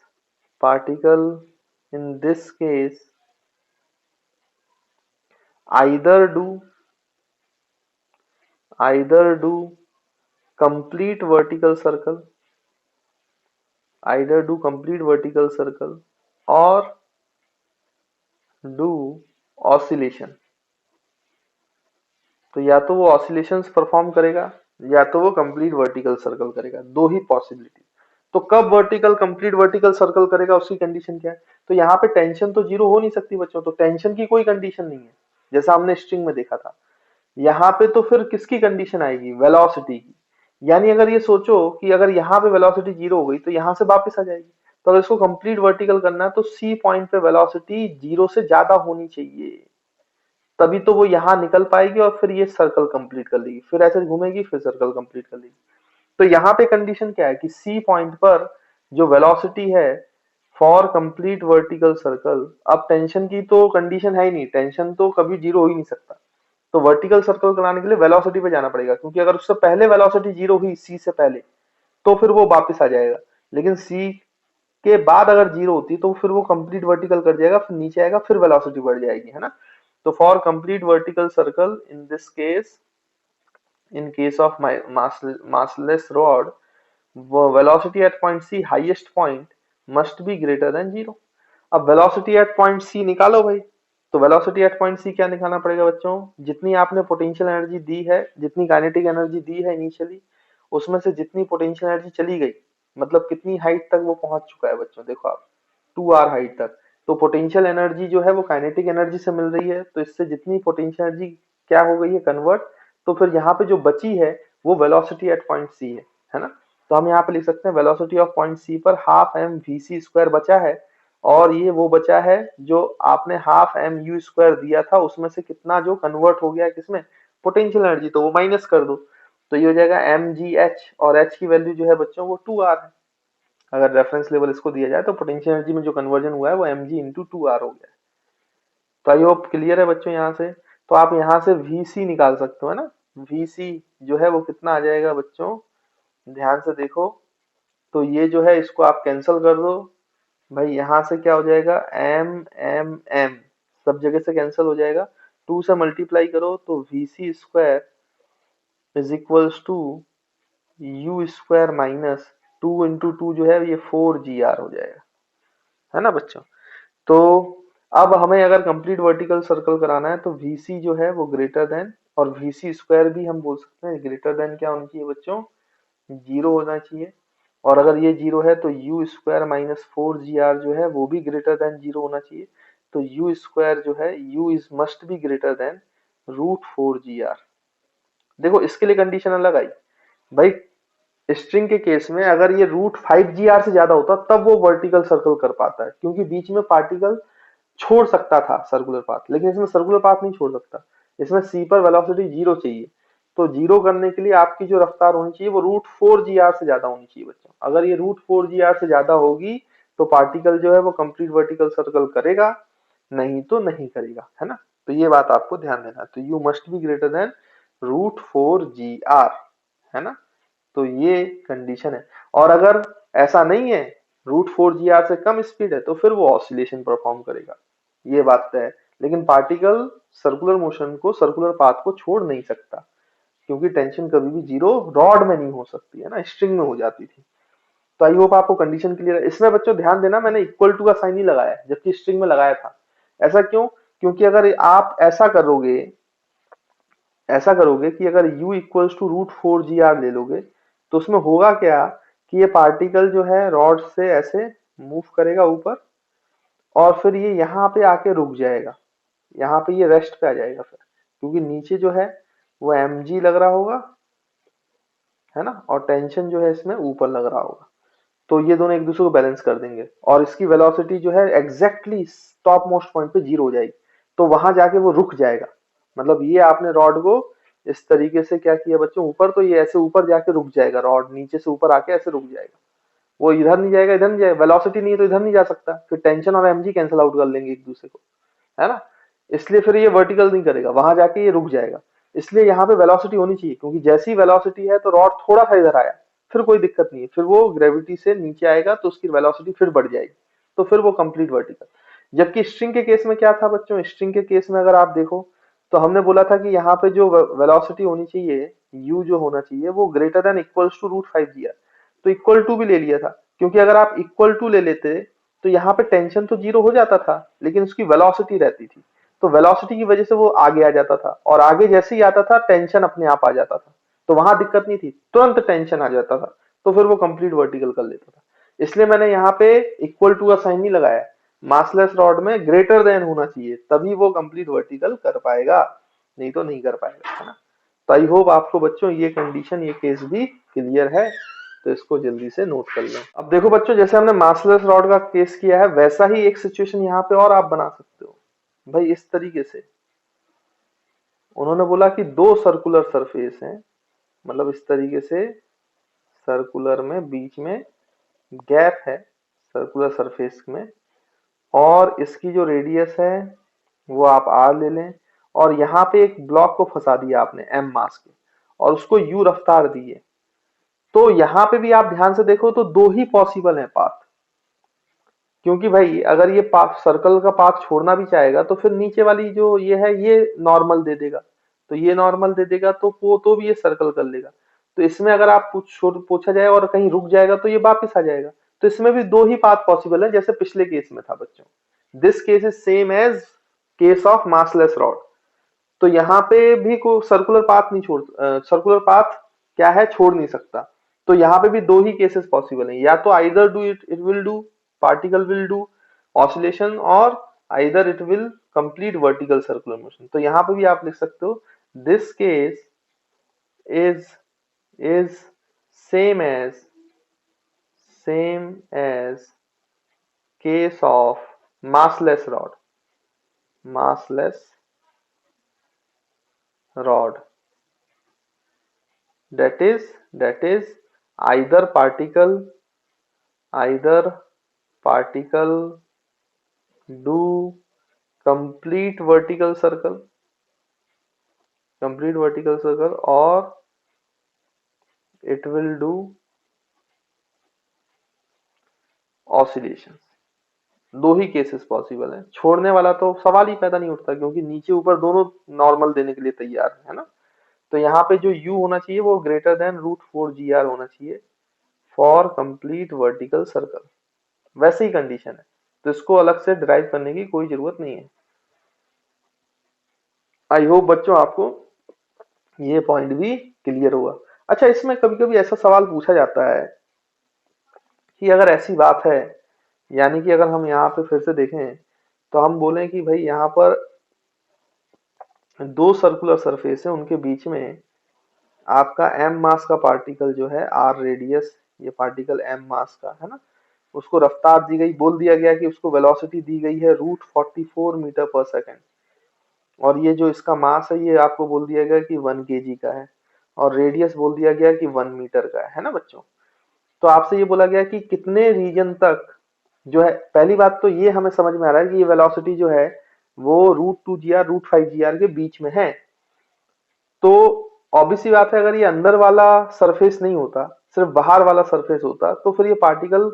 particle in this case either do complete vertical circle or do oscillation। तो या तो वो ऑसिलेशंस परफॉर्म करेगा या तो वो कंप्लीट वर्टिकल सर्कल करेगा, दो ही पॉसिबिलिटी। तो कब कंप्लीट वर्टिकल सर्कल करेगा उसकी कंडीशन क्या है? तो यहाँ पे टेंशन तो जीरो हो नहीं सकती बच्चों, तो टेंशन की कोई कंडीशन नहीं है जैसा हमने स्ट्रिंग में देखा था। यहाँ पे तो फिर किसकी कंडीशन आएगी? वेलोसिटी की। यानी अगर ये सोचो कि अगर यहाँ पे वेलोसिटी जीरो हो गई तो यहाँ से वापस आ जाएगी। तो अगर इसको कंप्लीट वर्टिकल करना है तो सी पॉइंट पे वेलोसिटी जीरो से ज्यादा होनी चाहिए, तभी तो वो यहाँ निकल पाएगी और फिर ये सर्कल कंप्लीट कर लेगी, फिर ऐसे घूमेगी फिर सर्कल कंप्लीट कर लेगी। तो यहाँ पे कंडीशन क्या है कि सी पॉइंट पर जो वेलोसिटी है फॉर कंप्लीट वर्टिकल सर्कल, अब टेंशन की तो कंडीशन है ही नहीं, टेंशन तो कभी जीरो हो ही नहीं सकता। तो वर्टिकल सर्कल कराने के लिए वेलोसिटी पे जाना पड़ेगा, क्योंकि अगर उससे पहले वेलोसिटी जीरो हुई सी से पहले तो फिर वो वापस आ जाएगा, लेकिन सी के बाद अगर जीरो होती तो फिर वो कंप्लीट वर्टिकल कर जाएगा, फिर नीचे आएगा, फिर वेलोसिटी बढ़ जाएगी, है ना। तो for complete vertical circle in this case, in case of my massless rod, velocity at point C, highest point must be greater than 0। अब velocity at point C निकालो भाई। तो velocity at point C क्या निकालना पड़ेगा बच्चों? जितनी आपने पोटेंशियल एनर्जी दी है, जितनी काइनेटिक एनर्जी दी है इनिशियली, उसमें से जितनी पोटेंशियल एनर्जी चली गई, मतलब कितनी हाइट तक वो पहुंच चुका है बच्चों, देखो आप 2r हाइट तक। तो पोटेंशियल एनर्जी जो है वो काइनेटिक एनर्जी से मिल रही है, तो इससे जितनी पोटेंशियल एनर्जी क्या हो गई है कन्वर्ट, तो फिर यहाँ पे जो बची है वो वेलोसिटी एट पॉइंट सी है ना। तो हम यहाँ पे लिख सकते हैं वेलोसिटी ऑफ पॉइंट सी पर half M V C square बचा है, और ये वो बचा है जो आपने हाफ एम यू स्क्वायर दिया था, उसमें से कितना जो कन्वर्ट हो गया किसमें? पोटेंशियल एनर्जी, तो वो माइनस कर दो। तो ये हो जाएगा एम जी एच, और एच की वैल्यू जो है बच्चों वो 2r है। अगर रेफरेंस लेवल इसको दिया जाए तो पोटेंशियल एनर्जी में जो कन्वर्जन हुआ है वो एम जी इंटू 2r हो गया है। तो आई होप क्लियर है बच्चों यहाँ से। तो आप यहाँ से VC निकाल सकते हो, है ना। VC जो है वो कितना आ जाएगा बच्चों, ध्यान से देखो। तो ये जो है इसको आप कैंसिल कर दो भाई, यहाँ से क्या हो जाएगा, M सब जगह से कैंसिल हो जाएगा, 2 से मल्टीप्लाई करो तो VC square is equals to u square minus 2 × 2 जो है ये 4GR हो जाएगा, है ना बच्चों। तो अब हमें अगर कंप्लीट वर्टिकल सर्कल कराना है तो VC जो है वो ग्रेटर देन, और VC स्क्वायर भी हम बोल सकते हैं ग्रेटर देन क्या होना चाहिए बच्चों, जीरो होना चाहिए। और अगर ये जीरो है तो यू स्क्वायर माइनस 4GR जो है वो भी ग्रेटर देन जीरो होना चाहिए। तो यू स्क्वायर जो है you is must be greater than √4GR। देखो इसके लिए कंडीशन अलग आई भाई, स्ट्रिंग के केस में अगर ये √5GR से ज्यादा होता तब वो वर्टिकल सर्कल कर पाता है, क्योंकि बीच में पार्टिकल छोड़ सकता था सर्कुलर पाथ, लेकिन इसमें सर्कुलर पाथ नहीं छोड़ सकता। इसमें सी पर वेलोसिटी जीरो चाहिए, तो जीरो करने के लिए आपकी जो रफ्तार होनी चाहिए वो √4GR से ज्यादा होनी चाहिए बच्चों। अगर ये √4GR से ज्यादा होगी तो पार्टिकल जो है वो कंप्लीट वर्टिकल सर्कल करेगा, नहीं तो नहीं करेगा, है ना। तो ये बात आपको ध्यान देना है। तो you must be greater than √4GR, है ना। तो ये कंडीशन है। और अगर ऐसा नहीं है, √4GR से कम स्पीड है, तो फिर वो ऑसिलेशन परफॉर्म करेगा, ये बात तय है। लेकिन पार्टिकल सर्कुलर मोशन को, सर्कुलर पाथ को छोड़ नहीं सकता, क्योंकि टेंशन कभी भी जीरो रॉड में नहीं हो सकती, है ना, स्ट्रिंग में हो जाती थी। तो आई होप आपको कंडीशन क्लियर है। इसमें बच्चों ध्यान देना, मैंने इक्वल टू का साइन ही लगाया है जबकि स्ट्रिंग में लगाया था। ऐसा क्यों? क्योंकि अगर आप ऐसा करोगे कि अगर u इक्वल्स टू √4GR ले लोगे, तो उसमें होगा क्या कि ये पार्टिकल जो है रॉड से ऐसे मूव करेगा ऊपर, और फिर ये यहाँ पे आके रुक जाएगा, यहाँ पे ये रेस्ट पे आ जाएगा फिर, क्योंकि नीचे जो है वो mg लग रहा होगा, है ना, और टेंशन जो है इसमें ऊपर लग रहा होगा। तो ये दोनों एक दूसरे को बैलेंस कर देंगे, और इसकी वेलोसिटी जो है एग्जैक्टली टॉप मोस्ट पॉइंट पे जीरो हो जाएगी, तो वहां जाके वो रुक जाएगा। मतलब ये आपने रॉड को इस तरीके से क्या किया बच्चों ऊपर, तो ये ऐसे ऊपर जाके रुक जाएगा, रॉड नीचे से ऊपर आके ऐसे रुक जाएगा। वो इधर नहीं जाएगा, इधर नहीं जाएगा, वेलोसिटी नहीं है तो इधर नहीं जा सकता, फिर टेंशन और mg कैंसिल आउट कर लेंगे एक दूसरे को, है ना। इसलिए फिर ये वर्टिकल नहीं करेगा, वहां जाके ये रुक जाएगा। इसलिए यहाँ पे वेलोसिटी होनी चाहिए, क्योंकि जैसी वेलोसिटी है तो रॉड थोड़ा सा इधर आया, फिर कोई दिक्कत नहीं है, फिर वो ग्रेविटी से नीचे आएगा तो उसकी वेलोसिटी फिर बढ़ जाएगी, तो फिर वो कंप्लीट वर्टिकल। जबकि स्ट्रिंग के केस में क्या था बच्चों, स्ट्रिंग के केस में अगर आप देखो तो हमने बोला था कि यहाँ पे जो वेलोसिटी होनी चाहिए, u जो होना चाहिए वो greater than equals to √5 g r, तो इक्वल टू भी ले लिया था, क्योंकि अगर आप इक्वल टू ले लेते तो यहाँ पे टेंशन तो जीरो हो जाता था, लेकिन उसकी वेलोसिटी रहती थी, तो वेलोसिटी की वजह से वो आगे आ जाता था, और आगे जैसे ही आता था टेंशन अपने आप आ जाता था, तो वहां दिक्कत नहीं थी, तुरंत टेंशन आ जाता था, तो फिर वो कंप्लीट वर्टिकल कर लेता था। इसलिए मैंने यहाँ पे इक्वल टू का साइन नहीं लगाया, मासलेस रॉड में ग्रेटर देन होना चाहिए, तभी वो कंप्लीट वर्टिकल कर पाएगा, नहीं तो नहीं कर पाएगा, है ना। तो आई होप आपको बच्चों ये कंडीशन, ये केस भी क्लियर है, तो इसको जल्दी से नोट कर लें। अब देखो बच्चों, जैसे हमने मासलेस रॉड का केस किया है, वैसा ही एक सिचुएशन यहाँ पे और आप बना सकते हो भाई, इस तरीके से। उन्होंने बोला कि दो सर्कुलर सरफेस हैं, मतलब इस तरीके से सर्कुलर में बीच में गैप है सर्कुलर सरफेस में, और इसकी जो रेडियस है वो आप आर ले लें, और यहाँ पे एक ब्लॉक को फंसा दिया आपने एम मास के, और उसको यू रफ्तार दी है। तो यहाँ पे भी आप ध्यान से देखो तो दो ही पॉसिबल है पाथ, क्योंकि भाई अगर ये पाथ सर्कल का पाथ छोड़ना भी चाहेगा तो फिर नीचे वाली जो ये है ये नॉर्मल दे देगा, तो ये नॉर्मल दे देगा, तो वो तो भी ये सर्कल कर लेगा। तो इसमें अगर आप पूछा जाए और कहीं रुक जाएगा तो ये वापस आ जाएगा। तो इसमें भी दो ही पाथ पॉसिबल है, जैसे पिछले केस में था बच्चों। This case is same as case of massless rod. तो यहाँ पे भी को सर्कुलर पाथ नहीं छोड़, सर्कुलर पाथ क्या है, छोड़ नहीं सकता। तो यहाँ पे भी दो ही केसेस पॉसिबल है, या तो either do it it will do particle will do oscillation, और either it will complete vertical circular motion. तो यहाँ पे भी आप लिख सकते हो this case is is same as case of massless rod, that is either particle do complete vertical circle or it will do oscillations। दो ही केसेस पॉसिबल है, छोड़ने वाला तो सवाल ही पैदा नहीं उठता, क्योंकि नीचे ऊपर दोनों नॉर्मल देने के लिए तैयार है ना। तो यहाँ पे जो u होना चाहिए वो ग्रेटर देन √4 g r होना चाहिए फॉर कंप्लीट वर्टिकल सर्कल, वैसे ही कंडीशन है, तो इसको अलग से ड्राइव करने की कोई जरूरत नहीं है। आई होप बच्चों आपको ये पॉइंट भी क्लियर हुआ। अच्छा, इसमें कभी कभी ऐसा सवाल पूछा जाता है कि अगर ऐसी बात है, यानी कि अगर हम यहाँ पे फिर से देखें तो हम बोलें कि भाई यहाँ पर दो सर्कुलर सरफेस है, उनके बीच में आपका m मास का पार्टिकल जो है, r रेडियस, ये पार्टिकल m मास का है ना, उसको रफ्तार दी गई, बोल दिया गया कि उसको वेलोसिटी दी गई है √44 मीटर पर सेकेंड, और ये जो इसका मास है ये आपको बोल दिया गया कि 1 kg का है, और रेडियस बोल दिया गया कि 1 मीटर का है ना बच्चों। तो आपसे ये बोला गया कि कितने रीजन तक जो है, पहली बात तो ये हमें समझ में आ रहा है कि ये वेलोसिटी जो है वो √2 g r √5 g r के बीच में है। तो ऑब्वियस सी बात है, अगर ये अंदर वाला सरफेस नहीं होता, सिर्फ बाहर वाला सरफेस होता, तो फिर ये पार्टिकल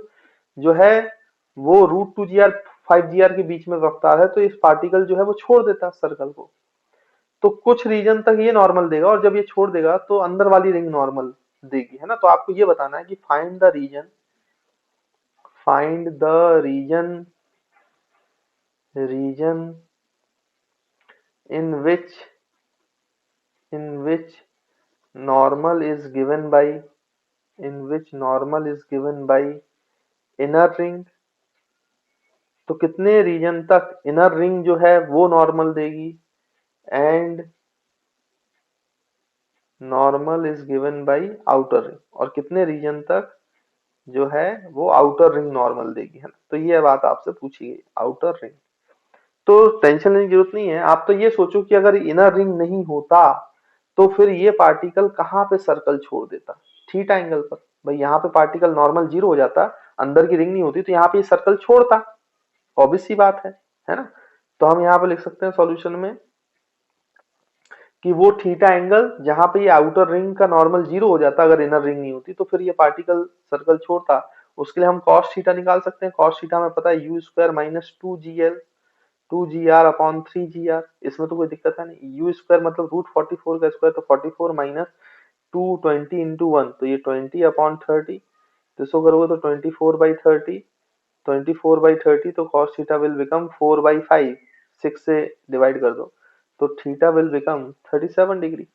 जो है वो √2 g r 5 g r के बीच में रफ्तार है, तो इस पार्टिकल जो है वो छोड़ देता सर्कल को, तो कुछ रीजन तक ये नॉर्मल देगा, और जब ये छोड़ देगा तो अंदर वाली रिंग नॉर्मल देगी, है ना। तो आपको ये बताना है कि find the region in which normal is given by inner ring। तो कितने रीजन तक इनर रिंग जो है वो नॉर्मल देगी, and normal is given by outer ring, और कितने रीजन तक जो है वो आउटर रिंग नॉर्मल देगी, है ना। तो ये बात आपसे पूछी गई, आउटर रिंग। तो टेंशन लेने की जरूरत नहीं है, आप तो ये सोचो कि अगर इनर रिंग नहीं होता तो फिर ये पार्टिकल कहाँ पे सर्कल छोड़ देता, थीटा एंगल पर, भाई यहाँ पे पार्टिकल नॉर्मल जीरो हो जाता, अंदर की रिंग नहीं होती, तो यहाँ पे ये सर्कल छोड़ता, ऑब्वियस सी बात है ना। तो हम यहाँ पे लिख सकते हैं सॉल्यूशन में कि वो थीटा एंगल जहां पे ये आउटर रिंग का नॉर्मल जीरो हो जाता, अगर इनर रिंग नहीं होती, तो फिर ये पार्टिकल सर्कल छोड़ता। उसके लिए हम कॉस थीटा निकाल सकते हैं। कॉस थीटा में पता है you square minus 2gl 2gr upon 3gr, इसमें तो कोई दिक्कत है नहीं। यू स्क्वायर मतलब √44 का स्क्वायर, तो 44 माइनस 220 इंटू 1, तो ये 20 अपॉन 30, तो इसको करोगे तो 24/30, 24/30, तो cos थीटा विल बिकम 4/5, 6 से डिवाइड कर दो, तो थीटा विल बिकम 37 डिग्री।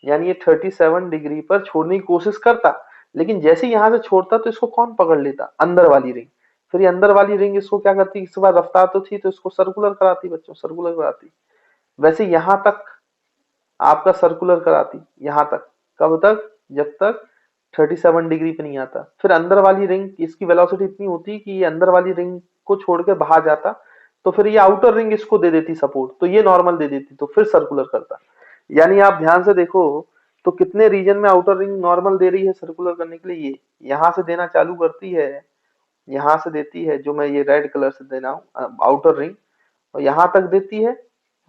यानी ये 37 डिग्री पर छोड़ने की कोशिश करता, लेकिन जैसे ही यहां से छोड़ता तो इसको कौन पकड़ लेता, अंदर वाली रिंग। फिर ये अंदर वाली रिंग इसको क्या करती, इस बार रफ्तार तो थी तो इसको सर्कुलर कराती बच्चों, सर्कुलर कराती। वैसे यहां तक आपका सर्कुलर कराती, यहां तक, कब तक, जब तक 37 डिग्री पे नहीं आता। फिर अंदर वाली रिंग, इसकी वेलोसिटी इतनी होती कि ये अंदर वाली रिंग को छोड़ के बाहर जाता, तो फिर ये आउटर रिंग इसको दे देती सपोर्ट, तो ये नॉर्मल दे देती, तो फिर सर्कुलर करता। यानी आप ध्यान से देखो तो कितने रीजन में आउटर रिंग नॉर्मल दे रही है सर्कुलर करने के लिए, ये यहां से देना चालू करती है, यहां से देती है, जो मैं ये रेड कलर से दे रहा हूँ आउटर रिंग, और यहाँ तक देती है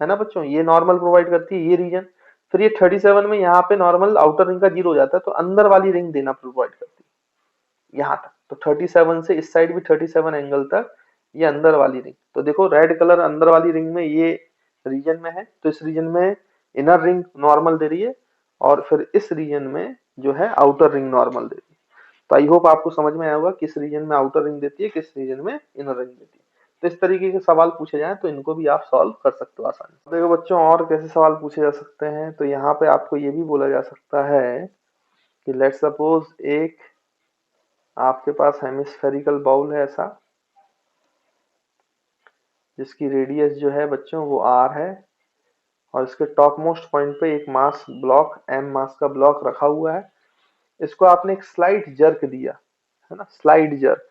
ना बच्चों, ये नॉर्मल प्रोवाइड करती है ये रीजन। फिर ये 37 में यहाँ पे नॉर्मल आउटर रिंग का जीरो हो जाता है, तो अंदर वाली रिंग देना प्रोवाइड करती है यहाँ तक। तो 37 से इस साइड भी 37 एंगल तक ये अंदर वाली रिंग। तो देखो रेड कलर अंदर वाली रिंग में ये रीजन में है, तो इस रीजन में इनर रिंग नॉर्मल दे रही है, और फिर इस रीजन में जो है आउटर रिंग नॉर्मल दे रही है। तो आई होप आपको समझ में आया होगा किस रीजन में आउटर रिंग देती है, किस रीजन में इनर रिंग देती है। तो इस तरीके के सवाल पूछे जाएं तो इनको भी आप सॉल्व कर सकते हो आसानी से। देखो बच्चों और कैसे सवाल पूछे जा सकते हैं, तो यहाँ पे आपको ये भी बोला जा सकता है कि लेट्स सपोज एक आपके पास हेमिस्फेरिकल बाउल है ऐसा, जिसकी रेडियस जो है बच्चों वो r है, और इसके टॉप मोस्ट पॉइंट पे एक मास ब्लॉक m मास का ब्लॉक रखा हुआ है। इसको आपने एक स्लाइड जर्क दिया, है ना, स्लाइड जर्क,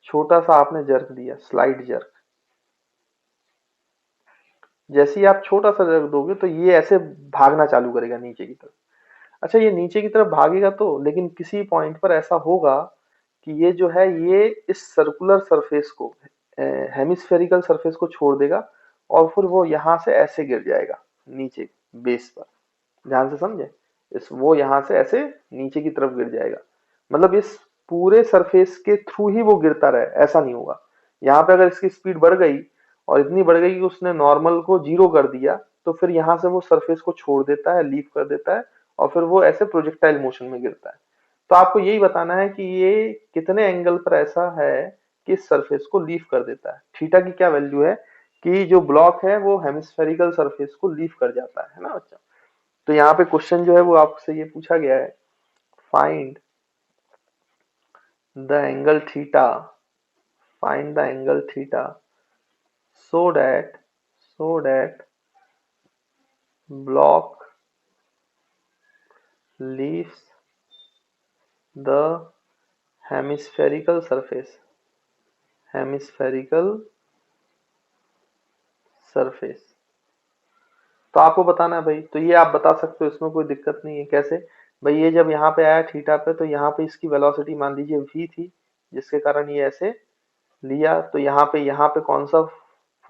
छोटा सा आपने जर्क दिया, स्लाइड जर्क। जैसे ही आप छोटा सा जर्क दोगे तो ये ऐसे भागना चालू करेगा नीचे की तरफ। अच्छा ये नीचे की तरफ भागेगा तो, लेकिन किसी पॉइंट पर ऐसा होगा कि ये जो है ये इस सर्कुलर सरफेस को, हेमिस्फेरिकल सरफेस को छोड़ देगा, और फिर वो यहाँ से ऐसे गिर जाएगा नीचे बेस पर। ध्यान से समझे, इस वो यहाँ से ऐसे नीचे की तरफ गिर जाएगा, मतलब इस पूरे सरफेस के थ्रू ही वो गिरता रहे, ऐसा नहीं होगा। यहाँ पे अगर इसकी स्पीड बढ़ गई और इतनी बढ़ गई कि उसने नॉर्मल को जीरो कर दिया, तो फिर यहाँ से वो सरफेस को छोड़ देता है, लीव कर देता है, और फिर वो ऐसे प्रोजेक्टाइल मोशन में गिरता है। तो आपको यही बताना है कि ये कितने एंगल पर ऐसा है कि इस सरफेस को लीव कर देता है। थीटा की क्या वैल्यू है कि जो ब्लॉक है वो हेमिस्फेरिकल सरफेस को लीव कर जाता है ना बच्चा। तो यहाँ पे क्वेश्चन जो है वो आपसे ये पूछा गया है, find the angle theta, find the angle theta so that block leaves the hemispherical surface, hemispherical surface। तो आपको बताना है भाई, तो ये आप बता सकते हो, इसमें कोई दिक्कत नहीं है। कैसे भाई, ये जब यहाँ पे आया थीटा पे, तो यहाँ पे इसकी वेलोसिटी मान लीजिए v थी, जिसके कारण ये ऐसे लिया, तो यहाँ पे कौन सा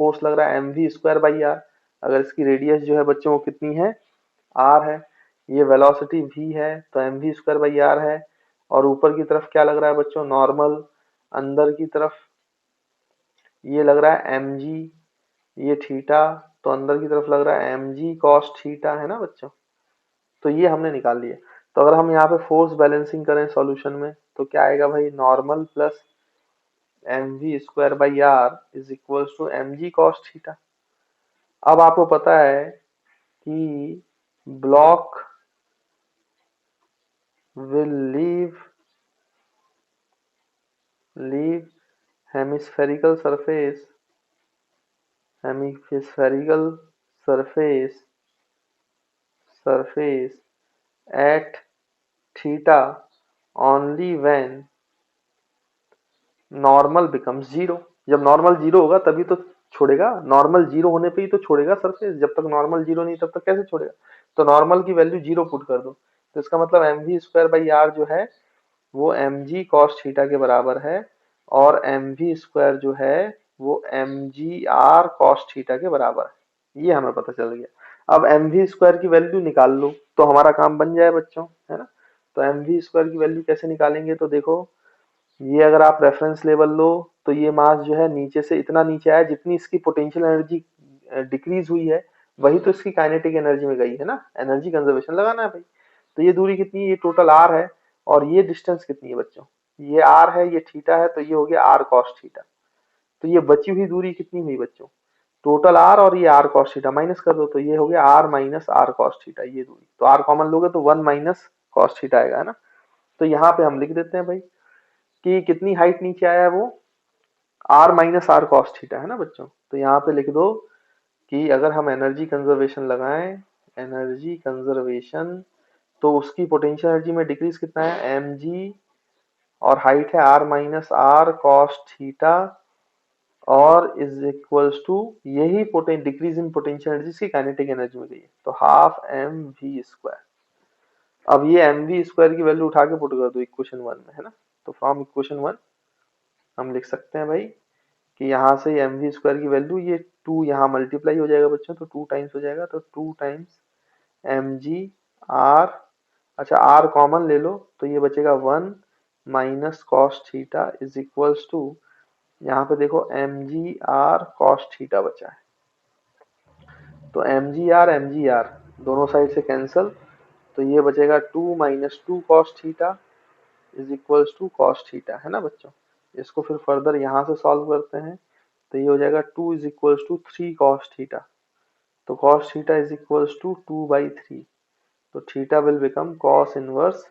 फोर्स लग रहा है, mv स्क्वायर बाई आर। अगर इसकी रेडियस जो है बच्चों वो कितनी है, r है, ये वेलोसिटी v है, तो mv स्क्वायर बाई आर है। और ऊपर की तरफ क्या लग रहा है बच्चों, नॉर्मल, अंदर की तरफ ये लग रहा है mg, ये थीटा, तो अंदर की तरफ लग रहा है mg cos थीटा, है ना बच्चों। तो ये हमने निकाल लिया। तो अगर हम यहाँ पे फोर्स बैलेंसिंग करें सॉल्यूशन में, तो क्या आएगा भाई, normal plus mv square by R is equal to mg cos theta. अब आपको पता है कि block will leave hemispherical surface, hemispherical surface at theta only when normal becomes zero। जब नॉर्मल जीरो होगा तभी तो छोड़ेगा, नॉर्मल जीरो होने पे ही तो छोड़ेगा सरफेस, जब तक नॉर्मल जीरो नहीं तब तक कैसे छोड़ेगा। तो नॉर्मल की वैल्यू जीरो पुट कर दो, तो इसका मतलब mv स्क्वायर बाई आर जो है वो mg cos थीटा के बराबर है, और mv स्क्वायर जो है वो mgr cos थीटा के बराबर है, ये हमें पता चल गया। अब mv स्क्वायर की वैल्यू निकाल लो तो हमारा काम बन जाए बच्चों, है ना। तो mv स्क्वायर की वैल्यू कैसे निकालेंगे, तो देखो ये अगर आप रेफरेंस लेवल लो तो ये मास जो है नीचे से इतना नीचे आया, जितनी इसकी पोटेंशियल एनर्जी डिक्रीज हुई है वही तो इसकी काइनेटिक एनर्जी में गई है ना, एनर्जी कंजर्वेशन लगाना है भाई। तो ये दूरी कितनी है, ये टोटल आर है, और ये डिस्टेंस कितनी है बच्चों, ये आर है, ये थीटा है, तो ये हो गया आर कॉस थीटा। तो ये बची हुई दूरी कितनी हुई बच्चों, टोटल आर और ये आर कॉस थीटा माइनस कर दो, तो ये हो गया R minus R cos theta, ये दूरी। तो आर कॉमन लोगे तो 1 माइनस कॉस थीटा आएगा, है ना। तो यहाँ पे हम लिख देते हैं भाई कि कितनी हाइट नीचे आया है, वो R minus R cos theta, है ना बच्चों। तो यहाँ पे लिख दो कि अगर हम एनर्जी कंजर्वेशन लगाएं, एनर्जी कंजर्वेशन, तो उसकी पोटेंशियल एनर्जी में डिक्रीज कितना है, एम जी, और हाइट है R minus R cos theta, और इज इक्वल्स टू यही डिक्रीज इन पोटेंशियल एनर्जी की काइनेटिक एनर्जी में गई है, तो हाफ एम वी स्क्वायर। अब ये एम वी स्क्वायर की वैल्यू उठा के पुट कर दो इक्वेशन 1 में, है ना। तो फ्रॉम इक्वेशन 1 हम लिख सकते हैं भाई कि यहाँ से एम वी स्क्वायर की वैल्यू, ये 2 यहाँ मल्टीप्लाई हो जाएगा बच्चों, तो 2 टाइम्स हो जाएगा, तो 2 टाइम्स एम जी आर, अच्छा आर कॉमन ले लो तो ये बचेगा 1 minus cos theta is equals to, यहाँ पे देखो M G R cos theta बचा है, तो एम जी आर दोनों साइड से कैंसल, तो ये बचेगा 2 minus 2 cos theta is equals to cos theta, है ना बच्चों। इसको फिर फर्दर यहाँ से सॉल्व करते हैं, तो ये हो जाएगा 2 is equals to 3 cos theta, तो cos theta is equals to 2/3, तो theta will become cos inverse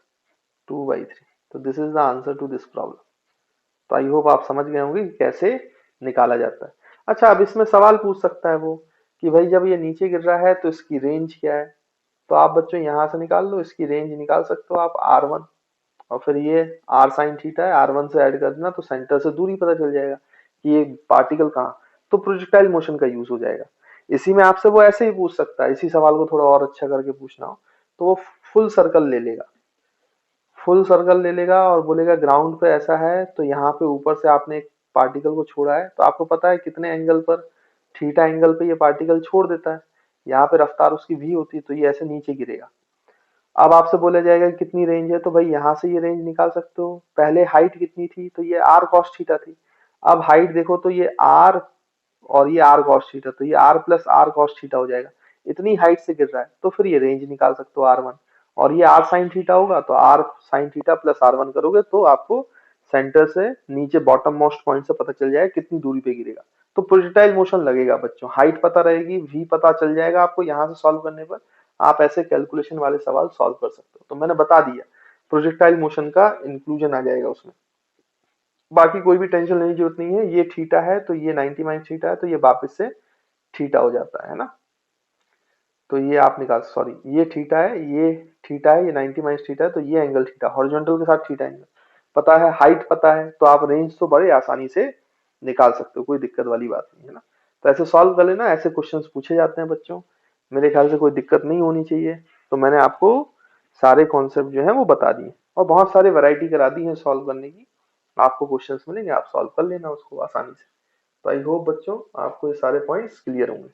2/3। तो this is the answer to this problem. तो आई होप आप समझ गए होंगे कि कैसे निकाला जाता है। अच्छा, अब इसमें सवाल पूछ सकता है वो कि भाई जब ये नीचे गिर रहा है तो इसकी रेंज क्या है, तो आप बच्चों यहाँ से निकाल लो, इसकी रेंज निकाल सकते हो आप R1, और फिर ये R साइन थीटा है, R1 से ऐड कर देना तो सेंटर से दूरी पता चल जाएगा कि ये पार्टिकल कहाँ, तो प्रोजेक्टाइल मोशन का यूज हो जाएगा। इसी में आपसे वो ऐसे ही पूछ सकता है, इसी सवाल को थोड़ा और अच्छा करके पूछना हो तो वो फुल सर्कल ले लेगा, फुल सर्कल ले लेगा और बोलेगा ग्राउंड पे ऐसा है, तो यहाँ पे ऊपर से आपने एक पार्टिकल को छोड़ा है, तो आपको पता है कितने एंगल पर, थीटा एंगल पे ये पार्टिकल छोड़ देता है, यहाँ पे रफ्तार उसकी v होती है, तो ये ऐसे नीचे गिरेगा। अब आपसे बोला जाएगा कि कितनी रेंज है, तो भाई यहाँ से ये रेंज निकाल सकते हो। पहले हाइट कितनी थी, तो ये आर कॉस थीटा थी। अब हाइट देखो तो ये आर और ये आर कॉस थीटा, तो ये R plus R cos theta हो जाएगा। इतनी हाइट से गिर रहा है तो फिर ये रेंज निकाल सकते हो R1, और ये आर साइन थीटा होगा तो are sine theta plus R1 करोगे तो आपको सेंटर से नीचे बॉटम मोस्ट पॉइंट से पता चल जाएगा कितनी दूरी पे गिरेगा। तो प्रोजेक्टाइल मोशन लगेगा बच्चों, हाइट पता रहेगी, v पता चल जाएगा आपको यहाँ से सॉल्व करने पर, आप ऐसे कैलकुलेशन वाले सवाल सॉल्व कर सकते हो। तो मैंने बता दिया प्रोजेक्टाइल मोशन का इंक्लूजन आ जाएगा उसमें, बाकी कोई भी टेंशन लेने की जरूरत नहीं है। ये थीटा है तो ये 90 माइनस थीटा है, तो ये वापस से थीटा हो जाता है ना। तो ये आप निकाल, सॉरी ये थीटा है, ये थीटा है, ये 90 माइनस थीटा है, तो ये एंगल थीटा हॉरिजॉन्टल के साथ थीटा एंगल पता है, हाइट पता है, तो आप रेंज तो बड़े आसानी से निकाल सकते हो, कोई दिक्कत वाली बात नहीं है ना। तो ऐसे सॉल्व कर लेना, ऐसे क्वेश्चंस पूछे जाते हैं बच्चों, मेरे ख्याल से कोई दिक्कत नहीं होनी चाहिए। तो मैंने आपको सारे कॉन्सेप्ट जो है वो बता दिए, और बहुत सारे वैरायटी करा दी है सॉल्व करने की, आपको क्वेश्चंस मिलेंगे, आप सॉल्व कर लेना उसको आसानी से। तो आई होप बच्चों आपको ये सारे पॉइंट्स क्लियर होंगे।